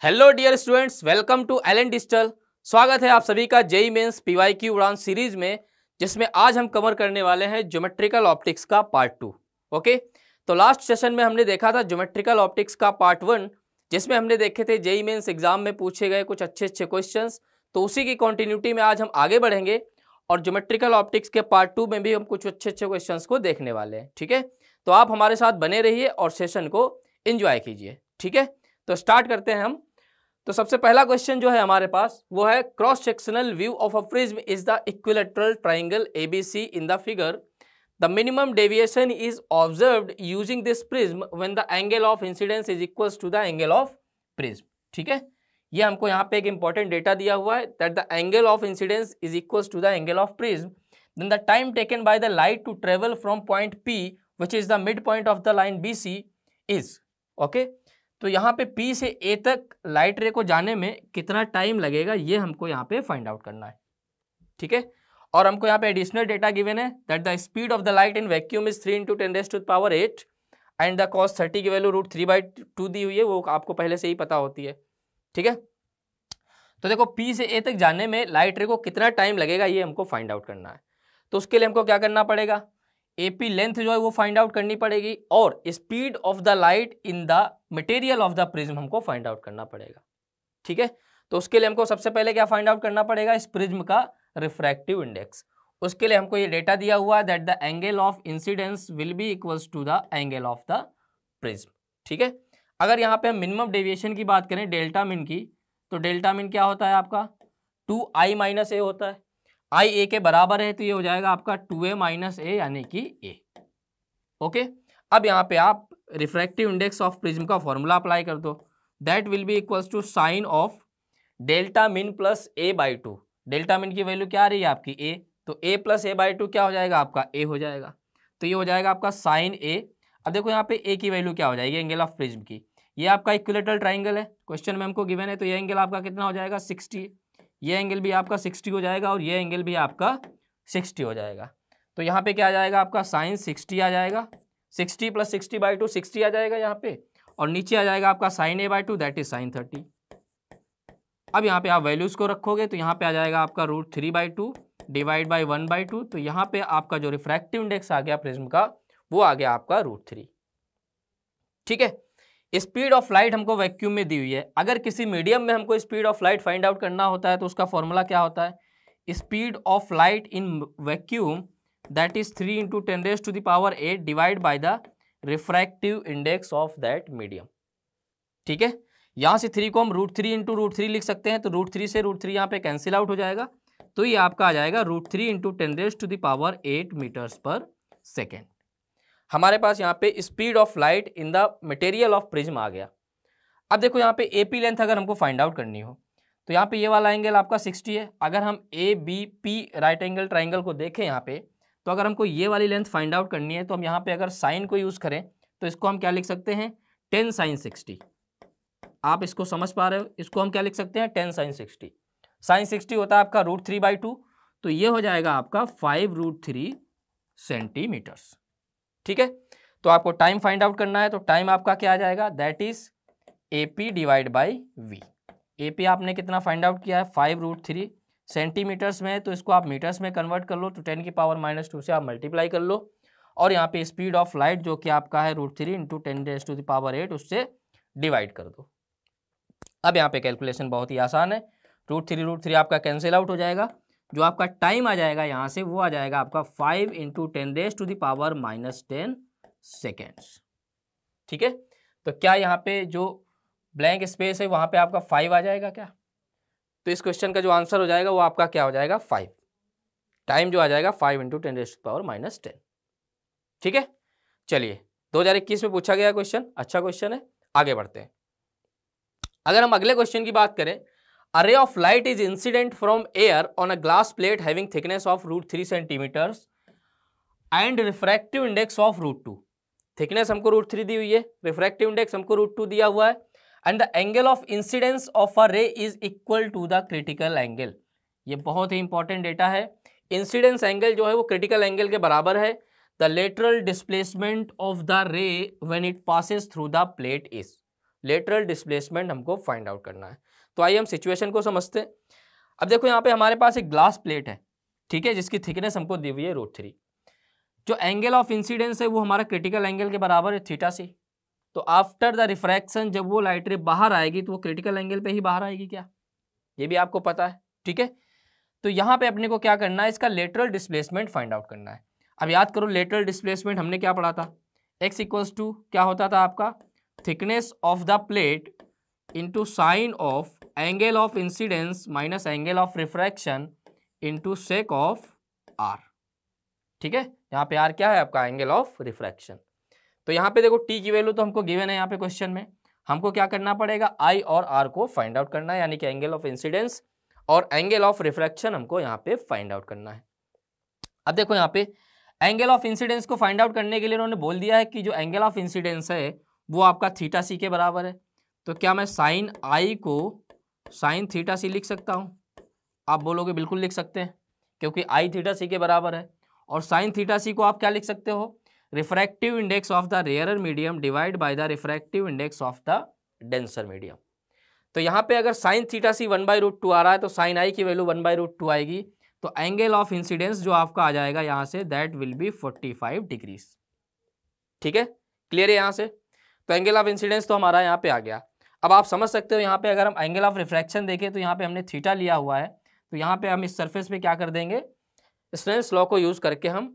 Hello dear students, welcome to Allen digital. स्वागत है आप सभी का JEE mains PYQ Udaan series में, जिसमें आज हम कवर करने वाले हैं ज्योमेट्रिकल ऑप्टिक्स का पार्ट 2। ओके, तो लास्ट सेशन में हमने देखा था ज्योमेट्रिकल ऑप्टिक्स का पार्ट 1, जिसमें हमने देखे थे जेईई मेंस एग्जाम में पूछे गए कुछ अच्छे अच्छे क्वेश्चंस। तो उसी की कंटिन्यूटी में आज हम आगे बढ़ेंगे और ज्योमेट्रिकल ऑप्टिक्स के पार्ट 2 में भी हम कुछ अच्छे अच्छे क्वेश्चंस को देखने वाले हैं। ठीक है, तो आप हमारे साथ बने रहिए और सेशन को एंजॉय कीजिए। ठीक है, तो स्टार्ट करते हैं हम। तो सबसे पहला क्वेश्चन जो है हमारे पास वो है, cross sectional view of a prism is the equilateral triangle ABC in the figure. The minimum deviation is observed using this prism when the angle of incidence is equals to the angle of prism. ठीक है, ये हमको यहाँ पे एक important data दिया हुआ है, that the angle of incidence is equals to the angle of prism, then the time taken by the light to travel from point P which is the mid point of the line BC is. Okay, तो यहाँ पे P से A तक light रे को जाने में कितना टाइम लगेगा, ये हमको यहाँ पे फाइंड आउट करना है। ठीक है, और हमको यहाँ पे एडिशनल डेटा गिवन है that the speed of the light in vacuum is 3 × 10⁸ and the cos 30 की वैल्यू √3/2 दी हुई है, वो आपको पहले से ही पता होती है। ठीक है, तो देखो P से A तक जाने में लाइट रे को कितना टाइम लगेगा, ये हमको फाइंड आउट करना है। तो उसके लिए हमको क्या करना पड़ेगा, AP लेंथ जो है वो फाइंड आउट करनी पड़ेगी और speed of the light in the material of the prism हमको फाइंड आउट करना पड़ेगा। ठीक है, तो उसके लिए हमको सबसे पहले क्या फाइंड आउट करना पड़ेगा, इस प्रिज्म का रिफ्रैक्टिव इंडेक्स। उसके लिए हमको ये डेटा दिया हुआ है that the angle of incidence will be equals to the angle of the prism. ठीक है, अगर यहाँ पे हम मिनिमम डेविएशन की बात करें डेल्टा मिन की, तो डेल्टा मिन क्या होता है आपका 2i - a होता है। i a के बराबर है तो ये हो जाएगा आपका 2a - a यानी कि a। ओके, अब यहाँ पे आप रिफ्रैक्टिव इंडेक्स ऑफ प्रिज्म का फॉर्मूला अप्लाई कर दो, that will be equals to sine of delta min plus a/2। Delta min की वैल्यू क्या आ रही है आपकी a, तो a + a/2 क्या हो जाएगा आपका a हो जाएगा, तो ये हो जाएगा आपका साइन a। अब देखो यहाँ पे a की वैल्यू क्या हो जाएगी, एंगल ऑफ प्रिज्म की। ये आपका इक्विलैटरल ट्राइंगल है, क्वेश्चन में हमको गिवन है, तो ये एंगल आपका कितना हो जाएगा 60। ये एंगल भी आपका 60 हो जाएगा और ये एंगल भी आपका 60 हो जाएगा। तो यहाँ पे क्या आ जाएगा आपका साइन 60 आ जाएगा, 60 + 60/2 60 आ जाएगा यहाँ पे, और नीचे आ जाएगा आपका sign a/2 that is sine 30। अब यहाँ पे आप वैल्यूज को रखोगे तो यहाँ पे आ जाएगा आपका √3/2 डिवाइड बाई 1/2। तो यहाँ पे आपका जो रिफ्रैक्टिव इंडेक्स आ गया प्रिज्म का वो आ गया आपका √3। ठीक है, स्पीड ऑफ लाइट हमको वैक्यूम में दी हुई है। अगर किसी मीडियम में हमको speed of light find out करना होता है तो उसका फॉर्मूला क्या होता है, speed of light in vacuum that is 3 × 10⁸ divide by the refractive index of that medium. ठीक है, यहाँ से 3 को हम √3 × √3 लिख सकते हैं, तो √3 से √3 यहाँ पे कैंसिल आउट हो जाएगा, तो ये आपका आ जाएगा √3 × 10⁸ मीटर्स/सेकेंड। हमारे पास यहाँ पे speed of light in the material of prism आ गया। अब देखो यहाँ पे AP लेंथ अगर हमको फाइंड आउट करनी हो तो यहाँ पे ये वाला एंगल आपका 60 है। अगर हम ABP राइट एंगल ट्राइंगल को देखें यहाँ पे, तो अगर हमको ये वाली लेंथ फाइंड आउट करनी है तो हम यहाँ पे अगर साइन को यूज़ करें तो इसको हम क्या लिख सकते हैं 10 sin 60। आप इसको समझ पा रहे हो, इसको हम क्या लिख सकते हैं 10 sin 60। साइन 60 होता है आपका √3/2, तो ये हो जाएगा आपका 5√3 सेंटीमीटर्स। ठीक है, तो आपको टाइम फाइंड आउट करना है, तो टाइम आपका क्या आ जाएगा, that is AP divide by V। AP आपने कितना फाइंड आउट किया है 5√3 सेंटीमीटर्स में, तो इसको आप मीटर्स में कन्वर्ट कर लो, तो 10⁻⁻2 से आप मल्टीप्लाई कर लो, और यहाँ पे स्पीड ऑफ लाइट जो कि आपका है √3 × 10⁸ उससे डिवाइड कर दो। अब यहाँ पे कैलकुलेशन बहुत ही आसान है, √3 आपका कैंसिल आउट हो जाएगा, जो आपका टाइम आ जाएगा यहाँ से वो आ जाएगा आपका 5 × 10⁻⁻10 सेकेंड्स। ठीक है, तो क्या यहाँ पे जो ब्लैंक स्पेस है वहाँ पे आपका 5 आ जाएगा क्या, तो इस क्वेश्चन का जो आंसर हो जाएगा वो आपका क्या हो जाएगा 5। टाइम जो आ जाएगा 5 × 10⁻⁻10। ठीक है, चलिए 2021 में पूछा गया क्वेश्चन, अच्छा क्वेश्चन है, आगे बढ़ते हैं। अगर हम अगले क्वेश्चन की बात करें, A ray of light is incident from air on a glass plate having thickness of √3 centimeters and refractive index of √2। Thickness हमको √3 दी हुई है, रिफ्रैक्टिव इंडेक्स हमको √2 दिया हुआ है, and the angle of incidence of a ray is equal to the critical angle. ये बहुत ही इंपॉर्टेंट डेटा है। इंसिडेंस एंगल जो है वो क्रिटिकल एंगल के बराबर है। The lateral displacement of the ray when it passes through the plate is, lateral displacement हमको फाइंड आउट करना है। तो आइए हम सिचुएशन को समझते हैं। अब देखो यहाँ पे हमारे पास एक ग्लास प्लेट है, ठीक है, जिसकी थिकनेस हमको दी हुई है √3। जो एंगल ऑफ इंसिडेंस है वो हमारा क्रिटिकल एंगल के बराबर है θc। तो आफ्टर द रिफ्रैक्शन जब वो लाइट रे बाहर आएगी तो वो क्रिटिकल एंगल पे ही बाहर आएगी क्या, ये भी आपको पता है, ठीक है। तो यहाँ पे अपने को क्या करना है, इसका लेटरल डिस्प्लेसमेंट फाइंड आउट करना है। अब याद करो लेटरल डिस्प्लेसमेंट हमने क्या पढ़ा था, x इक्वल्स टू क्या होता था आपका, thickness of the plate into sine of angle of incidence minus angle of refraction into sec of r, ठीक है। यहाँ पे r क्या है आपका, एंगल ऑफ रिफ्रैक्शन। तो यहाँ पे देखो t की वैल्यू तो हमको गिवन है यहाँ पे क्वेश्चन में, हमको क्या करना पड़ेगा, I और r को फाइंड आउट करना है, यानी कि एंगल ऑफ इंसिडेंस और एंगल ऑफ रिफ्रैक्शन हमको यहाँ पे फाइंड आउट करना है। अब देखो यहाँ पे एंगल ऑफ इंसिडेंस को फाइंड आउट करने के लिए उन्होंने बोल दिया है कि जो एंगल ऑफ इंसिडेंस है वो आपका θc के बराबर है। तो क्या मैं साइन I को साइन θc लिख सकता हूँ, आप बोलोगे बिल्कुल लिख सकते हैं, क्योंकि I θc के बराबर है। और साइन θc को आप क्या लिख सकते हो, refractive index of the rarer medium divide by the refractive index of the denser medium. तो यहाँ पे अगर साइन θc 1/√2 आ रहा है तो साइन I की वैल्यू 1/√2 आएगी। तो एंगल ऑफ इंसिडेंस जो आपका आ जाएगा यहाँ say that will B 45 degrees, ठीक है, क्लियर है यहाँ से। तो एंगल ऑफ इंसिडेंस तो हमारा यहाँ पे आ गया। अब आप समझ सकते हो यहाँ पे अगर हम एंगल ऑफ रिफ्रैक्शन देखें तो यहाँ पे हमने थीटा लिया हुआ है, तो यहाँ पे हम इस सरफेस पे क्या कर देंगे, स्नेल्स लॉ को यूज करके हम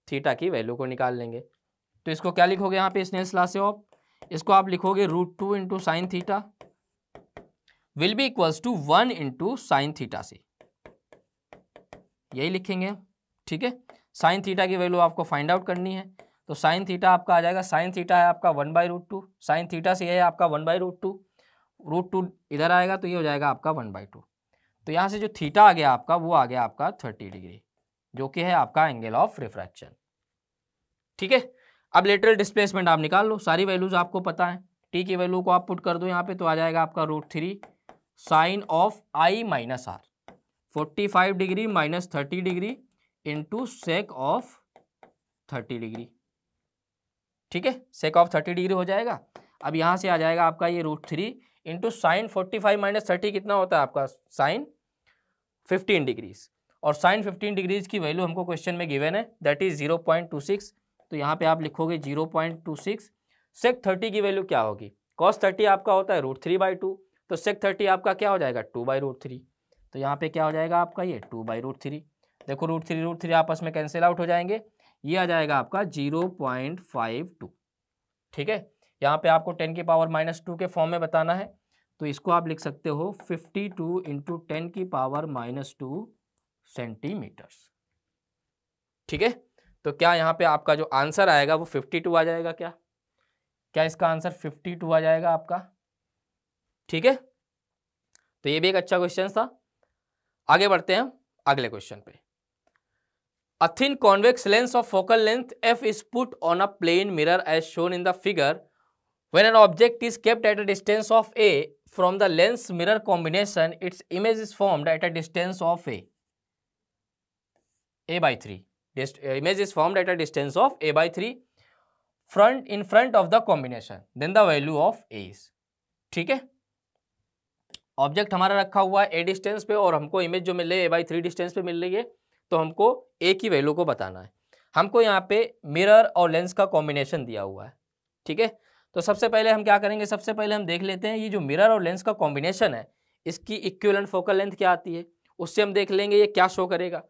थीटा की वैल्यू को निकाल लेंगे। तो इसको क्या लिखोगे यहाँ पे स्नेल्स लॉ से आप, इसको आप लिखोगे √2 into sine theta will be equals to 1 into sine θc, यही लिखेंगे, ठीक है। साइन थीटा की वैल्यू आपको फाइंड आउट करनी है। तो साइन थीटा आपका आ जाएगा, साइन थीटा है आपका 1/√2, साइन थीटा से ये है आपका 1/√2, √2 इधर आएगा तो ये हो जाएगा आपका 1/2। तो यहाँ से जो थीटा आ गया आपका वो आ गया आपका 30 डिग्री, जो कि है आपका एंगल ऑफ रिफ्रैक्शन, ठीक है। अब लेटरल डिस्प्लेसमेंट आप निकाल लो, सारी वैल्यूज आपको पता है। टी की वैल्यू को आप पुट कर दो यहाँ पे, तो आ जाएगा आपका √3 sine of I minus R, 45 degree minus 30 degree into sec of 30 degree, ठीक है, सेक ऑफ 30 डिग्री हो जाएगा। अब यहाँ से आ जाएगा आपका ये √3 इंटू साइन 45 माइनस 30 कितना होता है आपका, साइन 15 डिग्रीज। और साइन 15 डिग्रीज की वैल्यू हमको क्वेश्चन में गिवन है, दैट इज 0.26। तो यहाँ पे आप लिखोगे 0.26। सेक 30 की वैल्यू क्या होगी, कॉस 30 आपका होता है √3/2, तो सेक 30 आपका क्या हो जाएगा 2/√3। तो यहाँ पे क्या हो जाएगा आपका ये 2/√3। देखो √3 आपस में कैंसिल आउट हो जाएंगे, ये आ जाएगा आपका 0.52, ठीक है। यहाँ पे आपको 10 की पावर -2 के फॉर्म में बताना है, तो इसको आप लिख सकते हो 52 इंटू 10 की पावर -2 सेंटीमीटर्स, ठीक है। तो क्या यहाँ पे आपका जो आंसर आएगा वो 52 आ जाएगा, क्या क्या इसका आंसर 52 आ जाएगा आपका, ठीक है। तो ये भी एक अच्छा क्वेश्चन था। आगे बढ़ते हैं अगले क्वेश्चन पे। A thin convex lens of focal length f is put on a plane mirror as shown in the figure. When an object is kept at a distance of a from the lens mirror combination, its image is formed at a distance of a/3. Image is formed at a distance of a/3 in front of the combination. Then the value of a is, ठीक है। Object हमारा रखा हुआ है a distance पे और हमको image जो मिल रही है a/3 डिस्टेंस पे मिल रही है, तो हमको a की वैल्यू को बताना है। हमको यहाँ पे मिरर और लेंस का कॉम्बिनेशन दिया हुआ है, ठीक है। तो सबसे पहले हम क्या करेंगे, सबसे पहले हम देख लेते हैं ये जो मिरर और लेंस का कॉम्बिनेशन है इसकी इक्विवेलेंट फोकल लेंथ क्या आती है, उससे हम देख लेंगे ये क्या शो करेगा।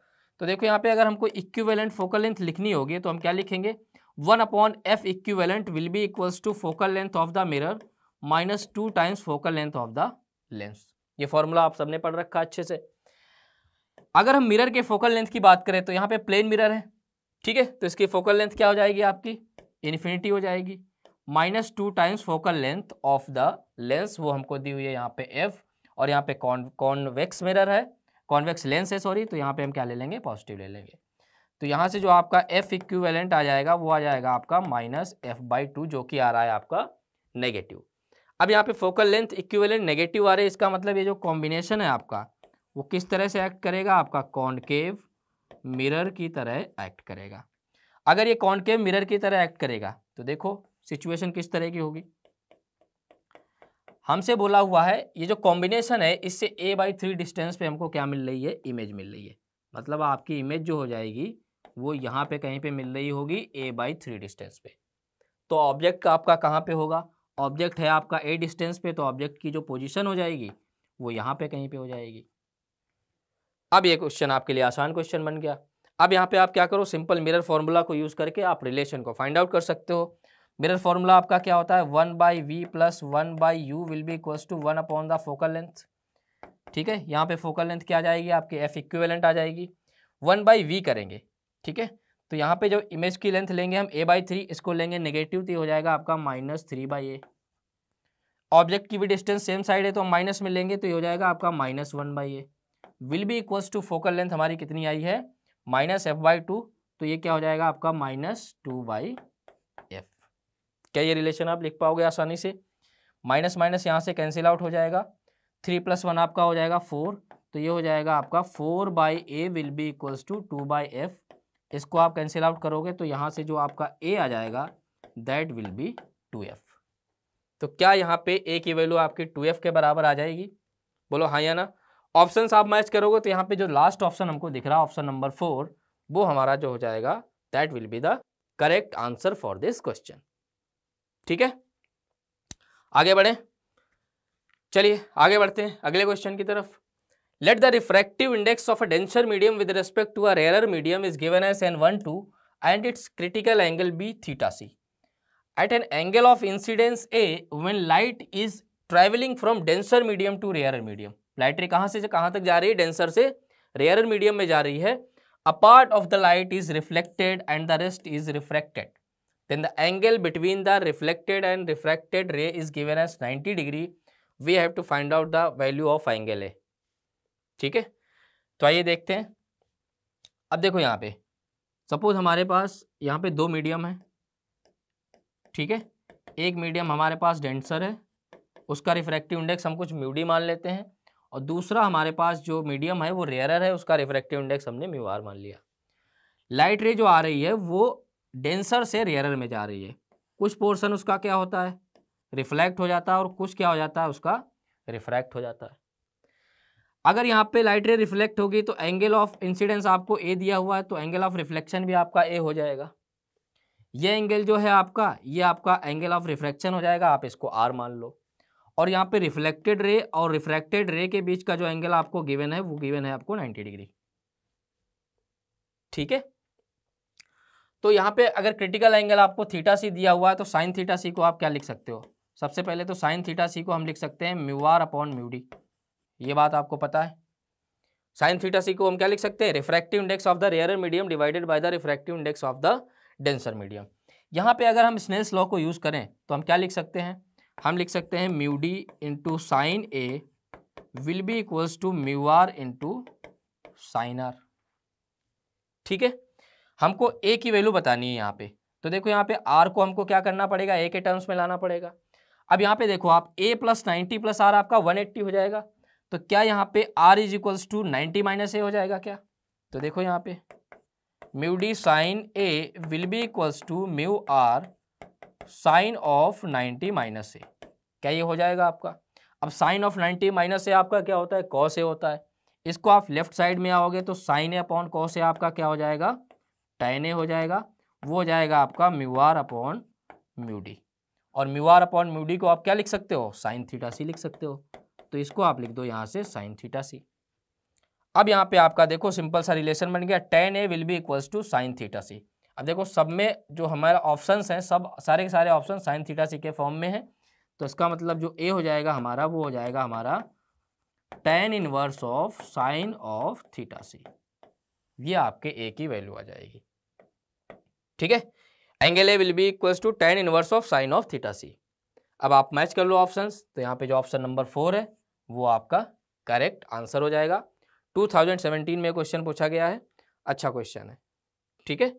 तो देखो यहाँ पे अगर हमको इक्विवेलेंट फोकल लेंथ लिखनी होगी तो हम क्या लिखेंगे, 1/f equivalent will be equals to focal length of the mirror minus 2 times focal length of the lens. ये फॉर्मूला आप सबने पढ़ रखा अच्छे से। अगर हम मिरर के फोकल लेंथ की बात करें तो यहाँ पे प्लेन मिरर है, ठीक है, तो इसकी फोकल लेंथ क्या हो जाएगी आपकी, इन्फिनिटी हो जाएगी, -2 times focal length of the lens, वो हमको दी हुई है यहाँ पे f, और यहाँ पे कॉन्वेक्स मिरर है, कॉन्वेक्स लेंस है सॉरी, तो यहाँ पे हम क्या ले लेंगे, पॉजिटिव ले लेंगे। तो यहाँ से जो आपका f इक्विवेलेंट आ जाएगा वो आ जाएगा आपका -f/2, जो कि आ रहा है आपका नेगेटिव। अब यहाँ पे फोकल लेंथ इक्विवेलेंट नेगेटिव आ रहे हैं, इसका मतलब ये जो कॉम्बिनेशन है आपका वो किस तरह से एक्ट करेगा, आपका कॉनकेव मिरर की तरह एक्ट करेगा। अगर ये कॉनकेव मिरर की तरह एक्ट करेगा तो देखो सिचुएशन किस तरह की होगी। हमसे बोला हुआ है ये जो कॉम्बिनेशन है इससे a/3 डिस्टेंस पे हमको क्या मिल रही है, इमेज मिल रही है। मतलब आपकी इमेज जो हो जाएगी वो यहाँ पे कहीं पे मिल रही होगी a/3 डिस्टेंस पे। तो ऑब्जेक्ट का आपका कहाँ पे होगा, ऑब्जेक्ट है आपका a डिस्टेंस पे, तो ऑब्जेक्ट की जो पोजीशन हो जाएगी वो यहाँ पे कहीं पे हो जाएगी। अब ये क्वेश्चन आपके लिए आसान क्वेश्चन बन गया। अब यहाँ पे आप क्या करो, सिंपल मिरर फॉर्मूला को यूज करके आप रिलेशन को फाइंड आउट कर सकते हो। मिरर फॉर्मूला आपका क्या होता है, 1/v plus 1/u will be equals to 1 upon the focal length. ठीक है, यहाँ पे फोकल लेंथ क्या आ जाएगी आपकी, एफ इक्विवेलेंट आ जाएगी, 1/v करेंगे। ठीक है, तो यहाँ पे जो इमेज की लेंथ लेंगे हम a/3, इसको लेंगे नेगेटिव, तो हो जाएगा आपका -3/a। ऑब्जेक्ट की भी डिस्टेंस सेम साइड है तो हम माइनस में लेंगे, तो ये हो जाएगा आपका -1/a। Will be equals to focal length हमारी कितनी आई है, -f/2, तो ये क्या हो जाएगा आपका -2/f। क्या ये रिलेशन आप लिख पाओगे आसानी से, माइनस माइनस यहाँ से कैंसिल आउट हो जाएगा, 3 + 1 आपका हो जाएगा 4, तो ये हो जाएगा आपका 4/a will be equals to 2/f। इसको आप कैंसिल आउट करोगे तो यहाँ से जो आपका a आ जाएगा दैट विल बी 2f। तो क्या यहाँ पे a की वैल्यू आपकी 2f के बराबर आ जाएगी, बोलो हाँ या ना। ऑप्शंस आप मैच करोगे तो यहाँ पे जो लास्ट ऑप्शन हमको दिख रहा है ऑप्शन नंबर 4, वो हमारा जो हो जाएगा that will be the correct answer for this question. ठीक है, आगे बढ़े, चलिए आगे बढ़ते हैं अगले क्वेश्चन की तरफ। Let the refractive index of a denser medium with respect to a rarer medium is given as n12 and its critical angle be θc at an angle of incidence a when light is traveling from denser medium to rarer medium। Light रे कहाँ से कहाँ तक जा रही है, denser से rare medium में जा रही है। A part of the light is reflected and the rest is refracted, then the angle between the reflected and refracted ray is given as 90 degree. We have to find out the value of angle A. ठीक है, तो आइए देखते हैं। अब देखो यहाँ पे सपोज हमारे पास यहाँ पे दो मीडियम है। ठीक है, एक मीडियम हमारे पास डेंसर है, उसका रिफ्रैक्टिव इंडेक्स हम कुछ म्यू डी मान लेते हैं, और दूसरा हमारे पास जो मीडियम है वो रेयरर है, उसका रिफ्रैक्टिव इंडेक्स हमने म्यू आर मान लिया। लाइट रे जो आ रही है वो डेंसर से रेयरर में जा रही है, कुछ पोर्शन उसका क्या होता है, रिफ्लेक्ट हो जाता है, और कुछ क्या हो जाता है उसका रिफ्रैक्ट हो जाता है। अगर यहाँ पे लाइट रे रिफ्लेक्ट होगी तो एंगल ऑफ इंसिडेंस आपको ए दिया हुआ है, तो एंगल ऑफ रिफ्लेक्शन भी आपका ए हो जाएगा। ये एंगल जो है आपका, ये आपका एंगल ऑफ रिफ्रैक्शन हो जाएगा, आप इसको आर मान लो। और यहाँ पे रिफ्लेक्टेड रे और रिफ्रैक्टेड रे के बीच का जो एंगल आपको गिवन है वो गिवन है आपको 90 डिग्री। ठीक है, तो यहाँ पे अगर क्रिटिकल एंगल आपको θc दिया हुआ है तो साइन θc को आप क्या लिख सकते हो, सबसे पहले तो साइन θc को हम लिख सकते हैं mu R upon mu D. ये बात आपको पता है। साइन θc को हम क्या लिख सकते हैं, refractive index of the rarer medium divided by the refractive index of the denser medium. यहाँ पे अगर हम स्नेल्स लॉ को यूज करें तो हम क्या लिख सकते हैं, हम लिख सकते हैं mu D into sine A will be equals to mu R into sine R. ठीक है, हमको ए की वैल्यू बतानी है यहाँ पे, तो देखो यहाँ पे आर को हमको क्या करना पड़ेगा, ए के टर्म्स में लाना पड़ेगा। अब यहाँ पे देखो आप a प्लस 90 प्लस आर आपका 180 हो जाएगा, तो क्या यहाँ पे r is equals to 90 minus A हो जाएगा क्या, तो देखो यहाँ पे mu D sine A will be equals to mu R sine of 90 minus A, क्या ये हो जाएगा आपका। अब साइन ऑफ 90 माइनस ए आपका क्या होता है, कॉस ए होता है। इसको आप लेफ्ट साइड में आओगे तो sign A upon cos A आपका क्या हो जाएगा, tan ए हो जाएगा, वो हो जाएगा आपका mu R upon mu D. और mu R upon mu D को आप क्या लिख सकते हो, साइन θc लिख सकते हो, तो इसको आप लिख दो यहाँ से साइन θc। अब यहाँ पे आपका देखो सिंपल सा रिलेशन बन गया, tan A will be equals to sine θc। अब देखो सब में जो हमारा ऑप्शंस हैं सब सारे के सारे ऑप्शन साइन θc के फॉर्म में है, तो इसका मतलब जो ए हो जाएगा हमारा वो हो जाएगा हमारा tan inverse of sine of θc। ये आपके ए की वैल्यू आ जाएगी। ठीक है, angle A will be equals to tan inverse of sine of θc। अब आप मैच कर लो ऑप्शंस, तो यहाँ पे जो ऑप्शन नंबर 4 है वो आपका करेक्ट आंसर हो जाएगा। 2017 में क्वेश्चन पूछा गया है, अच्छा क्वेश्चन है। ठीक है,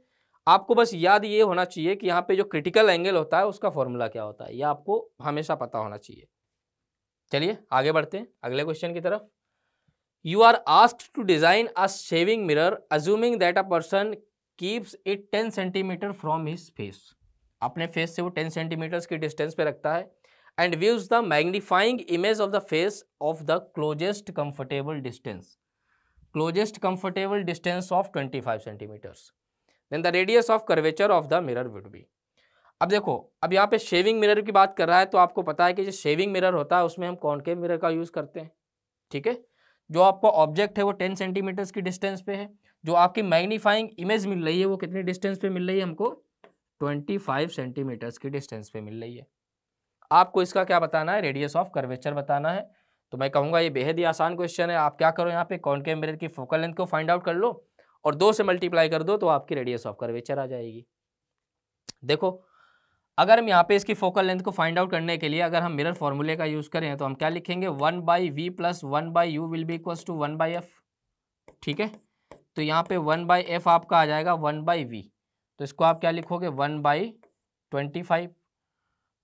आपको बस याद ये होना चाहिए कि यहाँ पे जो क्रिटिकल एंगल होता है उसका फॉर्मूला क्या होता है, ये आपको हमेशा पता होना चाहिए। चलिए आगे बढ़ते हैं अगले क्वेश्चन की तरफ। You are asked to design a shaving mirror assuming that a person keeps it 10 centimetre from his face. अपने फेस से वो 10 सेंटीमीटर्स की डिस्टेंस पे रखता है, and views the magnifying image of the face of the closest comfortable distance of 25 centimeters. Then the radius of curvature of the mirror would be. अब देखो, अब यहाँ पे शेविंग मिरर की बात कर रहा है, तो आपको पता है कि जो शेविंग मिरर होता है उसमें हम कॉनकेव मिरर का यूज़ करते हैं, ठीक है। जो आपका ऑब्जेक्ट है वो 10 सेंटीमीटर्स की डिस्टेंस पे है, जो आपकी मैग्नीफाइंग इमेज मिल रही है वो कितनी डिस्टेंस पे मिल रही है हमको, 25 सेंटीमीटर्स की डिस्टेंस पे मिल रही है। आपको इसका क्या बताना है, रेडियस ऑफ कर्वेचर बताना है। तो मैं कहूँगा ये बेहद ही आसान क्वेश्चन है। आप क्या करो, यहाँ पे कॉनकेव मिरर की फोकल लेंथ को फाइंड आउट कर लो और 2 से मल्टीप्लाई कर दो तो आपकी रेडियस ऑफ कर्वेचर आ जाएगी। देखो, अगर हम यहाँ पे इसकी फोकल लेंथ को फाइंड आउट करने के लिए अगर हम मिरर फॉर्मूले का यूज़ करें तो हम क्या लिखेंगे, 1/v plus 1/u will be equals to 1/f, ठीक है। तो यहाँ पे 1/f आपका आ जाएगा 1/v, तो इसको आप क्या लिखोगे, 1/25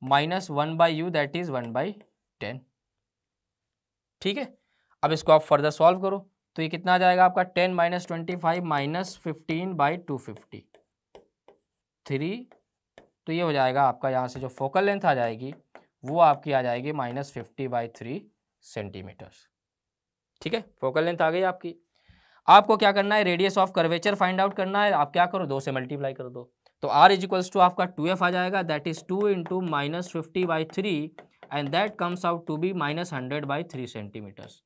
माइनस 1/u दैट इज 1/10, ठीक है। अब इसको आप फर्दर सॉल्व करो तो ये कितना आ जाएगा आपका, 10 माइनस 25 माइनस 15/250 3, तो ये हो जाएगा आपका, यहाँ से जो फोकल लेंथ आ जाएगी वो आपकी आ जाएगी -50/3 सेंटीमीटर्स, ठीक है। फोकल लेंथ आ गई आपकी। आपको क्या करना है, radius of curvature find out करना है। आप क्या करो, 2 से मल्टीप्लाई कर दो, तो r इज इक्वल्स टू आपका 2f आ जाएगा, that is 2 into -50/3 and that comes out to be -100/3 centimetres.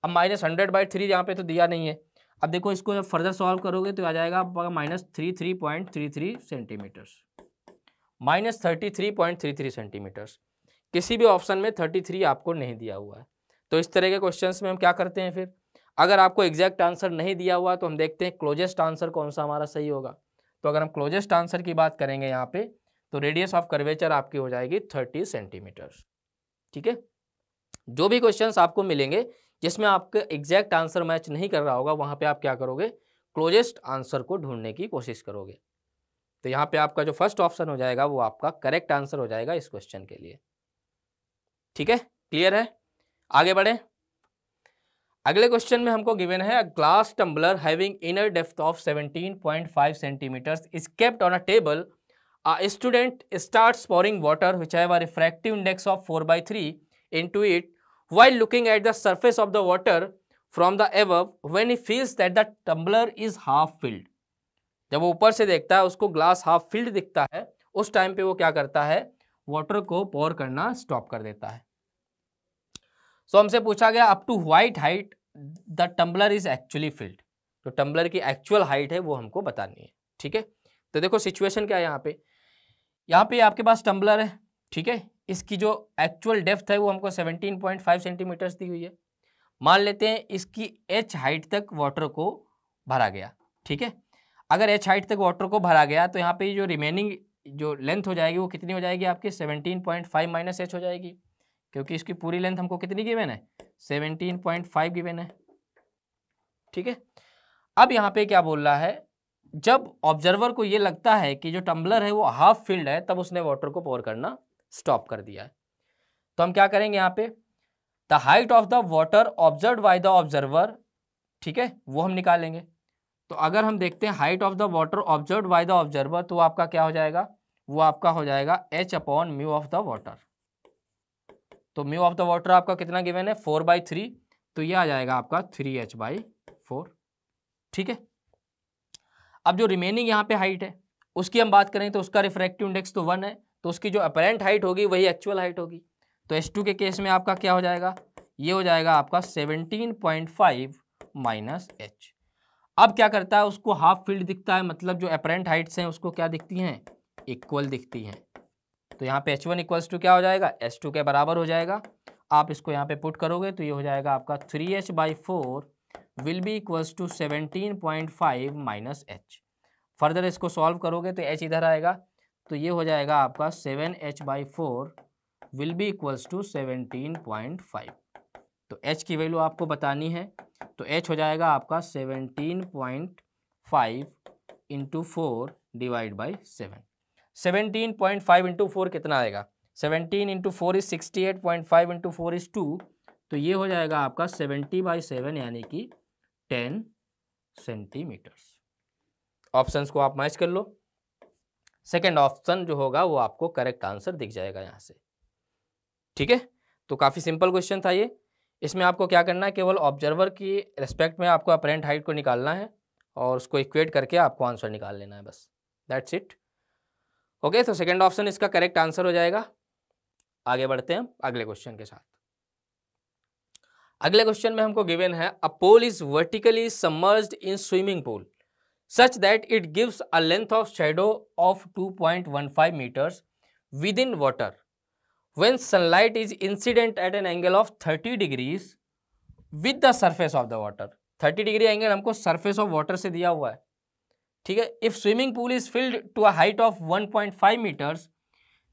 अब -100/3 यहाँ पे तो दिया नहीं है। अब देखो, इसको जब फर्दर सॉल्व करोगे तो आ जाएगा आपका -33.33 सेंटीमीटर्स, -33.33 सेंटीमीटर्स। किसी भी ऑप्शन में 33 आपको नहीं दिया हुआ है। तो इस तरह के क्वेश्चंस में हम क्या करते हैं, फिर अगर आपको एग्जैक्ट आंसर नहीं दिया हुआ तो हम देखते हैं क्लोजेस्ट आंसर कौन सा हमारा सही होगा। तो अगर हम क्लोजेस्ट आंसर की बात करेंगे यहाँ पे, तो रेडियस ऑफ कर्वेचर आपकी हो जाएगी 30 सेंटीमीटर्स, ठीक है। जो भी क्वेश्चंस आपको मिलेंगे जिसमें आपका एग्जैक्ट आंसर मैच नहीं कर रहा होगा, वहाँ पे आप क्या करोगे, क्लोजेस्ट आंसर को ढूंढने की कोशिश करोगे। तो यहाँ पे आपका जो फर्स्ट ऑप्शन हो जाएगा वो आपका करेक्ट आंसर हो जाएगा इस क्वेश्चन के लिए, ठीक है। क्लियर है, आगे बढ़े। अगले क्वेश्चन में हमको गिवन है, a glass tumbler having inner depth of 17.5 centimetres is kept on a table. A student starts pouring water which have a refractive index of 4/3 into it while looking at the surface of the water from the above when he feels that the tumbler is half filled। जब वो ऊपर से देखता है उसको glass half filled दिखता है, उस टाइम पे वो क्या करता है, वाटर को पोर करना स्टॉप कर देता है। सो हमसे पूछा गया up to what height the tumbler is actually filled. तो टम्बलर की एक्चुअल हाइट है वो हमको बतानी है, ठीक है। तो देखो सिचुएशन क्या है, यहाँ पे आपके पास टम्बलर है, ठीक है। इसकी जो एक्चुअल डेप्थ है वो हमको 17.5 सेंटीमीटर्स दी हुई है। मान लेते हैं इसकी h हाइट तक वाटर को भरा गया, ठीक है। अगर h हाइट तक वाटर को भरा गया तो यहाँ पे जो रिमेनिंग जो लेंथ हो जाएगी वो कितनी हो जाएगी आपकी, 17.5 माइनस h हो जाएगी, क्योंकि इसकी पूरी लेंथ हमको कितनी गिवन है, 17.5 गिवन है, ठीक है। अब यहाँ पे क्या बोल रहा है, जब ऑब्जर्वर को ये लगता है कि जो टम्बलर है वो हाफ फिल्ड है, तब उसने वाटर को पोर करना स्टॉप कर दिया है। तो हम क्या करेंगे यहाँ पे, the height of the water observe by the observer, ठीक है, वो हम निकालेंगे। तो अगर हम देखते हैं height of the water observe by the observer, तो आपका क्या हो जाएगा, वो आपका हो जाएगा h/μ ऑफ द वाटर। तो म्यू ऑफ द वाटर आपका कितना गिवन है, 4/3, तो ये आ जाएगा आपका 3h/4, ठीक है। अब जो रिमेनिंग यहाँ पे हाइट है उसकी हम बात करें तो उसका रिफ्रैक्टिव इंडेक्स तो 1 है, तो उसकी जो अपरेंट हाइट होगी वही एक्चुअल हाइट होगी। तो H2 के केस में आपका क्या हो जाएगा, ये हो जाएगा आपका 17.5 माइनस h। अब क्या करता है, उसको हाफ फील्ड दिखता है, मतलब जो अपरेंट हाइट्स हैं उसको क्या दिखती हैं, इक्वल दिखती हैं। तो यहाँ पे H1 इक्वल्स टू क्या हो जाएगा, H2 के बराबर हो जाएगा। आप इसको यहाँ पे पुट करोगे तो ये हो जाएगा आपका 3h/4 will be equals to 17.5 minus h। Further इसको सॉल्व करोगे तो h इधर आएगा, तो ये हो जाएगा आपका 7h/4 will be equals to 17.5। तो h की वैल्यू आपको बतानी है, तो h हो जाएगा आपका 17.5 इंटू 4 डिवाइड बाई 7। 17.5 इंटू 4 कितना आएगा, 17 इंटू 4 इज 68.5 इंटू 4 इज 2, तो ये हो जाएगा आपका 70/7 यानी कि 10 सेंटीमीटर्स। ऑप्शंस को आप मैच कर लो, सेकंड ऑप्शन जो होगा वो आपको करेक्ट आंसर दिख जाएगा यहाँ से। ठीक है, तो काफ़ी सिंपल क्वेश्चन था ये। इसमें आपको क्या करना है, केवल ऑब्जर्वर की रिस्पेक्ट में आपको अपरेंट हाइट को निकालना है और उसको इक्वेट करके आपको आंसर निकाल लेना है, बस दैट्स इट। ओके, तो सेकंड ऑप्शन इसका करेक्ट आंसर हो जाएगा। आगे बढ़ते हैं हम अगले क्वेश्चन के साथ। अगले क्वेश्चन में हमको गिवन है a pole is vertically submerged in swimming pool such that it gives a length of shadow of 2.15 meters within water when sunlight is incident at an angle of 30 degrees with the surface of the water। 30 degree angle हमको surface of water से दिया हुआ है, ठीक है। If swimming pool is filled to a height of 1.5 metres